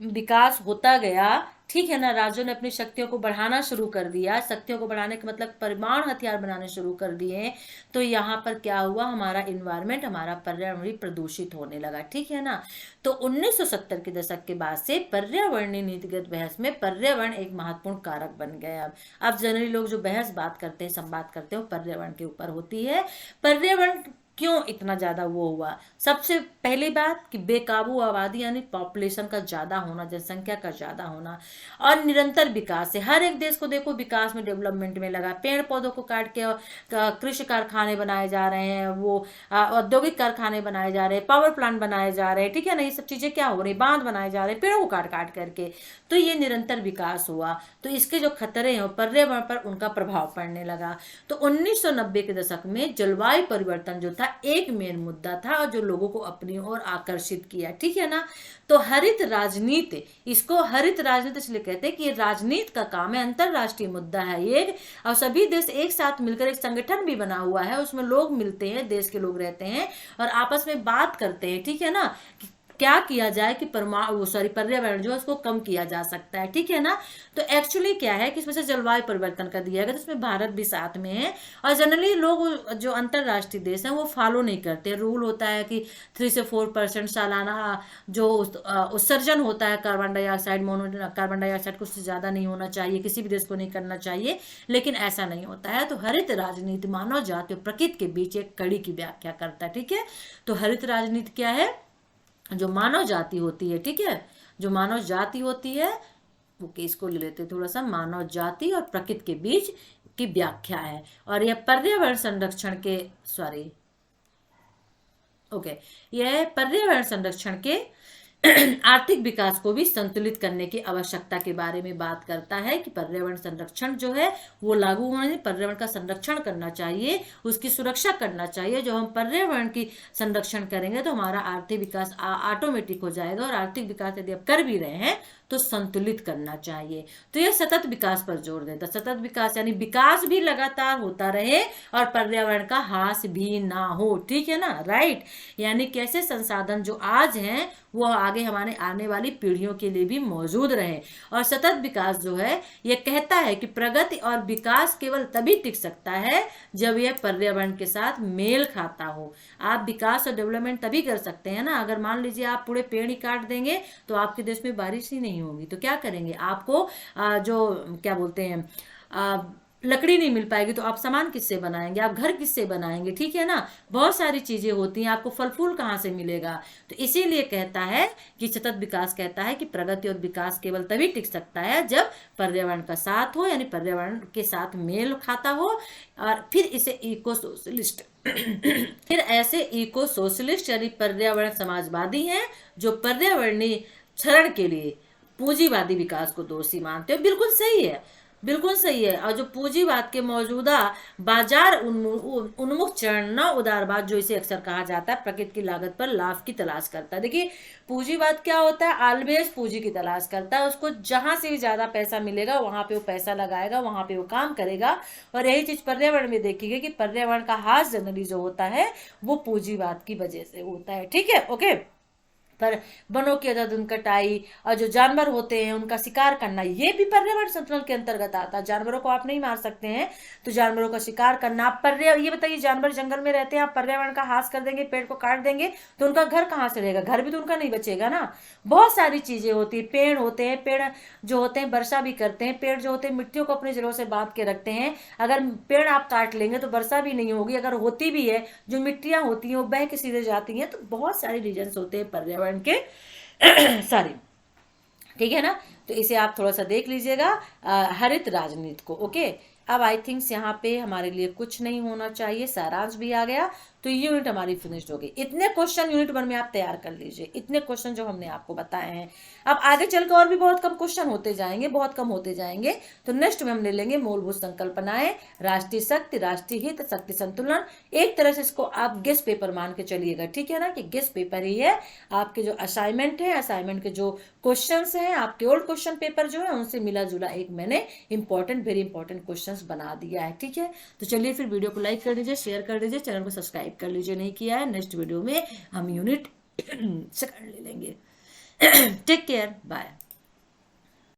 विकास होता गया, ठीक है ना, राज्यों ने अपनी शक्तियों को बढ़ाना शुरू कर दिया। शक्तियों को बढ़ाने का मतलब परमाणु हथियार बनाने शुरू कर दिए, तो यहाँ पर क्या हुआ, हमारा इन्वायरमेंट, हमारा पर्यावरण भी प्रदूषित होने लगा, ठीक है ना। तो 1970 के दशक के बाद से पर्यावरणीय नीतिगत बहस में पर्यावरण एक महत्वपूर्ण कारक बन गया। अब जनरली लोग जो बहस बात करते हैं, संवाद करते हैं, वो पर्यावरण के ऊपर होती है। पर्यावरण क्यों इतना ज्यादा वो हुआ, सबसे पहली बात कि बेकाबू आबादी यानी पॉपुलेशन का ज्यादा होना, जनसंख्या का ज्यादा होना, और निरंतर विकास है। हर एक देश को देखो विकास में, डेवलपमेंट में लगा। पेड़ पौधों को काट के कृषि कारखाने बनाए जा रहे हैं, वो औद्योगिक कारखाने बनाए जा रहे हैं, पावर प्लांट बनाए जा रहे हैं, ठीक है ना। ये सब चीजें क्या हो रही, बांध बनाए जा रहे हैं पेड़ों को काट काट करके। तो ये निरंतर विकास हुआ, तो इसके जो खतरे हैं पर्यावरण पर, उनका प्रभाव पड़ने लगा। तो 1990 के दशक में जलवायु परिवर्तन जो था एक मेन मुद्दा था, और जो लोगों को अपनी ओर आकर्षित किया, ठीक है ना। तो हरित राजनीति, इसको हरित राजनीति इसलिए कहते हैं कि राजनीति का काम है, अंतरराष्ट्रीय मुद्दा है ये, और सभी देश एक साथ मिलकर एक संगठन भी बना हुआ है, उसमें लोग मिलते हैं, देश के लोग रहते हैं और आपस में बात करते हैं, ठीक है ना, क्या किया जाए कि पर्यावरण जो है उसको कम किया जा सकता है, ठीक है ना। तो एक्चुअली क्या है कि इसमें से जलवायु परिवर्तन का दिया गया, तो इसमें भारत भी साथ में है। और जनरली लोग जो अंतरराष्ट्रीय देश हैं वो फॉलो नहीं करते। रूल होता है कि 3 से 4% सालाना जो उत्सर्जन होता है कार्बन डाइऑक्साइड, कार्बन डाइऑक्साइड को उससे ज्यादा नहीं होना चाहिए, किसी भी देश को नहीं करना चाहिए, लेकिन ऐसा नहीं होता है। तो हरित राजनीति मानव जाति और प्रकृति के बीच एक कड़ी की व्याख्या करता है, ठीक है। तो हरित राजनीति क्या है, जो मानव जाति होती है, ठीक है, जो मानव जाति होती है, ओके इसको ले लेते हैं थोड़ा सा, मानव जाति और प्रकृति के बीच की व्याख्या है। और यह पर्यावरण संरक्षण के यह पर्यावरण संरक्षण के आर्थिक विकास को भी संतुलित करने की आवश्यकता के बारे में बात करता है कि पर्यावरण संरक्षण जो है वो लागू होने, पर्यावरण का संरक्षण करना चाहिए, उसकी सुरक्षा करना चाहिए। जो हम पर्यावरण की संरक्षण करेंगे तो हमारा आर्थिक विकास ऑटोमेटिक हो जाएगा, और आर्थिक विकास यदि आप कर भी रहे हैं तो संतुलित करना चाहिए। तो यह सतत विकास पर जोर देता, सतत विकास यानी विकास भी लगातार होता रहे और पर्यावरण का ह्रास भी ना हो, ठीक है ना, राइट। यानी कैसे संसाधन जो आज हैं वो आगे हमारे आने वाली पीढ़ियों के लिए भी मौजूद रहे। और सतत विकास जो है ये कहता है कि प्रगति और विकास केवल तभी टिक सकता है जब यह पर्यावरण के साथ मेल खाता हो। आप विकास और डेवलपमेंट तभी कर सकते हैं ना, अगर मान लीजिए आप पूरे पेड़ ही काट देंगे तो आपके देश में बारिश ही नहीं होगी, तो क्या करेंगे, आपको जो क्या बोलते हैं लकड़ी नहीं मिल पाएगी, तो आप सामान किससे बनाएंगे, आप घर किससे बनाएंगे, ठीक है ना। बहुत सारी चीजें होती हैं, आपको फल फूल कहाँ से मिलेगा। तो इसीलिए कहता है कि सतत विकास कहता है कि प्रगति और विकास केवल तभी टिक सकता है जब पर्यावरण का साथ हो, यानी पर्यावरण के साथ मेल खाता हो। और फिर इसे इको सोशलिस्ट फिर ऐसे इको सोशलिस्ट यानी पर्यावरण समाजवादी हैं जो पर्यावरणीय क्षरण के लिए पूंजीवादी विकास को दोषी मानते हो। बिल्कुल सही है, बिल्कुल सही है। और जो पूंजीवाद के मौजूदा बाजार उन्मुख चरण, न उदारवाद जो इसे अक्सर कहा जाता है, प्रकृति की लागत पर लाभ की तलाश करता है। देखिए पूंजीवाद क्या होता है, ऑलवेज पूंजी की तलाश करता है, उसको जहां से भी ज्यादा पैसा मिलेगा वहां पे वो पैसा लगाएगा, वहां पे वो काम करेगा। और यही चीज पर्यावरण में देखी गई कि पर्यावरण का ह्रास जनरली जो होता है वो पूंजीवाद की वजह से होता है, ठीक है, ओके। पर वनों की अंधाधुंध कटाई और जो जानवर होते हैं उनका शिकार करना, ये भी पर्यावरण संतुलन के अंतर्गत आता है। जानवरों को आप नहीं मार सकते हैं तो जानवरों का शिकार करना। आप ये बताइए, जानवर जंगल में रहते हैं, आप पर्यावरण का हास कर देंगे, पेड़ को काट देंगे तो उनका घर कहाँ से रहेगा? घर भी तो उनका नहीं बचेगा ना। बहुत सारी चीजें होती है। पेड़ होते हैं, पेड़ जो होते हैं वर्षा भी करते हैं। पेड़ जो होते हैं मिट्टियों को अपनी जड़ों से बांध के रखते हैं। अगर पेड़ आप काट लेंगे तो वर्षा भी नहीं होगी। अगर होती भी है, जो मिट्टियां होती हैं वो बह के सीधे जाती हैं। तो बहुत सारे रीजन्स होते हैं पर्यावरण के सारी, ठीक है ना। तो इसे आप थोड़ा सा देख लीजिएगा, हरित राजनीति को। ओके, अब आई थिंक्स यहाँ पे हमारे लिए कुछ नहीं होना चाहिए, सारांश भी आ गया। तो ये यूनिट हमारी फिनिश्ड हो गई। इतने क्वेश्चन यूनिट 1 में आप तैयार कर लीजिए, इतने क्वेश्चन जो हमने आपको बताए हैं। अब आगे चलकर और भी बहुत कम क्वेश्चन होते जाएंगे, बहुत कम होते जाएंगे। तो नेक्स्ट में हम ले लेंगे मूलभूत संकल्पनाएं, राष्ट्रीय शक्ति, राष्ट्रीय हित, शक्ति संतुलन। एक तरह से इसको आप गेस्ट पेपर मान के चलिएगा, ठीक है ना, कि गेस्ट पेपर ही है। आपके जो असाइनमेंट है, असाइनमेंट के जो क्वेश्चंस हैं, आपके ओल्ड क्वेश्चन पेपर जो है उनसे मिला जुला एक मैंने इंपॉर्टेंट, वेरी इंपॉर्टेंट क्वेश्चंस बना दिया है, ठीक है। तो चलिए फिर वीडियो को लाइक कर दीजिए, शेयर कर दीजिए, चैनल को सब्सक्राइब कर लीजिए नहीं किया है। नेक्स्ट वीडियो में हम यूनिट सेकंड ले लेंगे। Take care, bye.